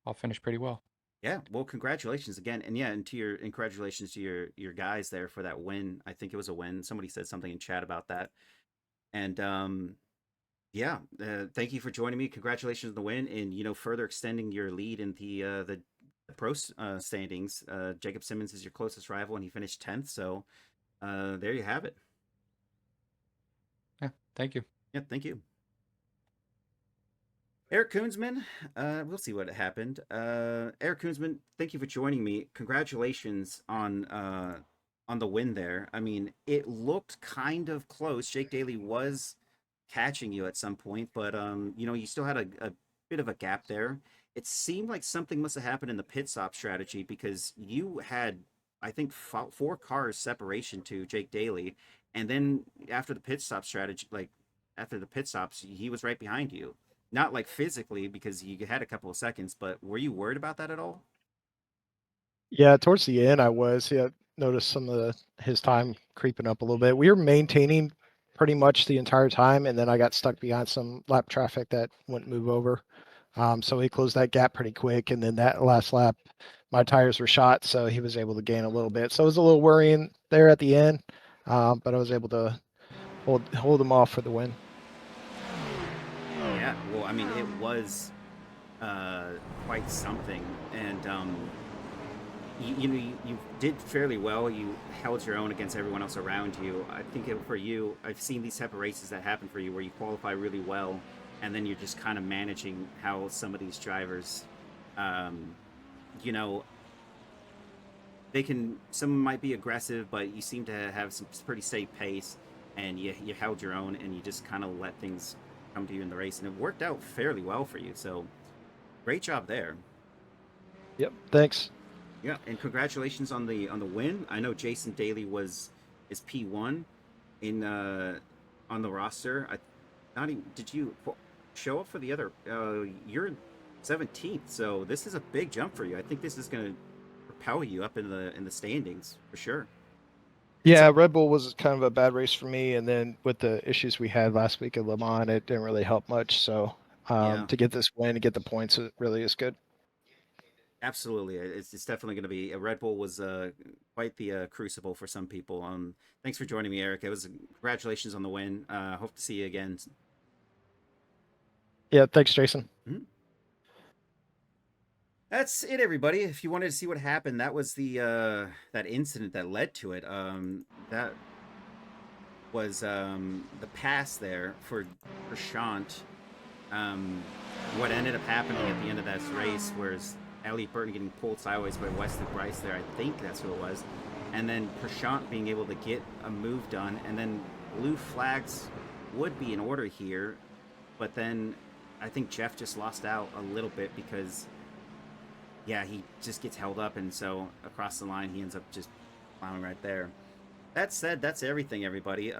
all finished pretty well. Yeah, well, congratulations again, and yeah, and congratulations to your guys there for that win. I think it was a win. Somebody said something in chat about that, and yeah, thank you for joining me. Congratulations on the win, and further extending your lead in the pro standings. Jacob Simmons is your closest rival, and he finished 10th. So there you have it. Yeah, thank you. Yeah, thank you. Eric Koonsman, we'll see what happened. Eric Koonsman, thank you for joining me. Congratulations on the win there. I mean, it looked kind of close. Jake Daly was catching you at some point, but you still had a bit of a gap there. It seemed like something must have happened in the pit stop strategy because you had, I think, 4 cars separation to Jake Daly, and then after the pit stop strategy, like after the pit stops, he was right behind you. Not like physically because you had a couple of seconds, but were you worried about that at all? Yeah, towards the end, I was. Yeah, noticed some of his time creeping up a little bit. We were maintaining pretty much the entire time, and then I got stuck behind some lap traffic that wouldn't move over. So he closed that gap pretty quick, and then that last lap, my tires were shot, so he was able to gain a little bit. So it was a little worrying there at the end, but I was able to hold him off for the win. Yeah, well, I mean, it was quite something, and you did fairly well. You held your own against everyone else around you. I think for you, I've seen these type of races that happen for you where you qualify really well, and then you're just kind of managing how some of these drivers, um, you know, some might be aggressive, but you seem to have some pretty safe pace, and you held your own, and you just kind of let things come to you in the race, and it worked out fairly well for you. So great job there. Yep, thanks. Yeah, and congratulations on the win. I know Jason Daly is P1 in on the roster. Not even, did you show up for the other? You're 17th, so this is a big jump for you. I think this is going to propel you up in the standings for sure. Yeah, Red Bull was kind of a bad race for me, and then with the issues we had last week at Le Mans, it didn't really help much. So Yeah. to get this win and get the points, it really is good. Absolutely, it's definitely going to be. A Red Bull was quite the crucible for some people. Thanks for joining me, Eric. It was congratulations on the win. Hope to see you again. Yeah, thanks, Jason. Mm-hmm. That's it, everybody. If you wanted to see what happened, that was the that incident that led to it. That was the pass there for Prashant. What ended up happening at the end of that race was Elliot Burton getting pulled sideways by Wesley Bryce there. I think that's who it was. And then Prashant being able to get a move done. And then blue flags would be in order here. But then I think Jeff just lost out a little bit because, yeah, he just gets held up. And so across the line, he ends up just plowing right there. That said, that's everything, everybody.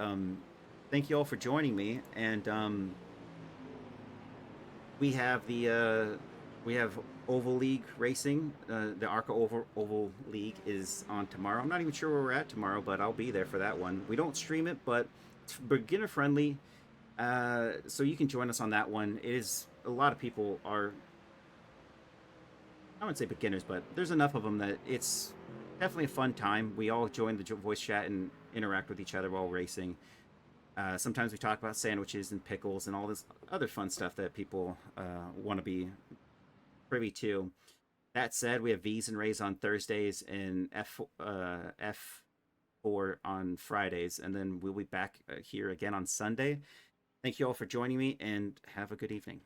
Thank you all for joining me. And we have Oval League racing. The ARCA Oval League is on tomorrow. I'm not even sure where we're at tomorrow, but I'll be there for that one. We don't stream it, but it's beginner friendly, so you can join us on that one. It is a lot of people are I wouldn't say beginners, but there's enough of them that it's definitely a fun time. We all join the voice chat and interact with each other while racing. Sometimes we talk about sandwiches and pickles and all this other fun stuff that people want to be privy to. That said, we have V's and Rays on Thursdays and F4 on Fridays, and then we'll be back here again on Sunday. Thank you all for joining me, and have a good evening.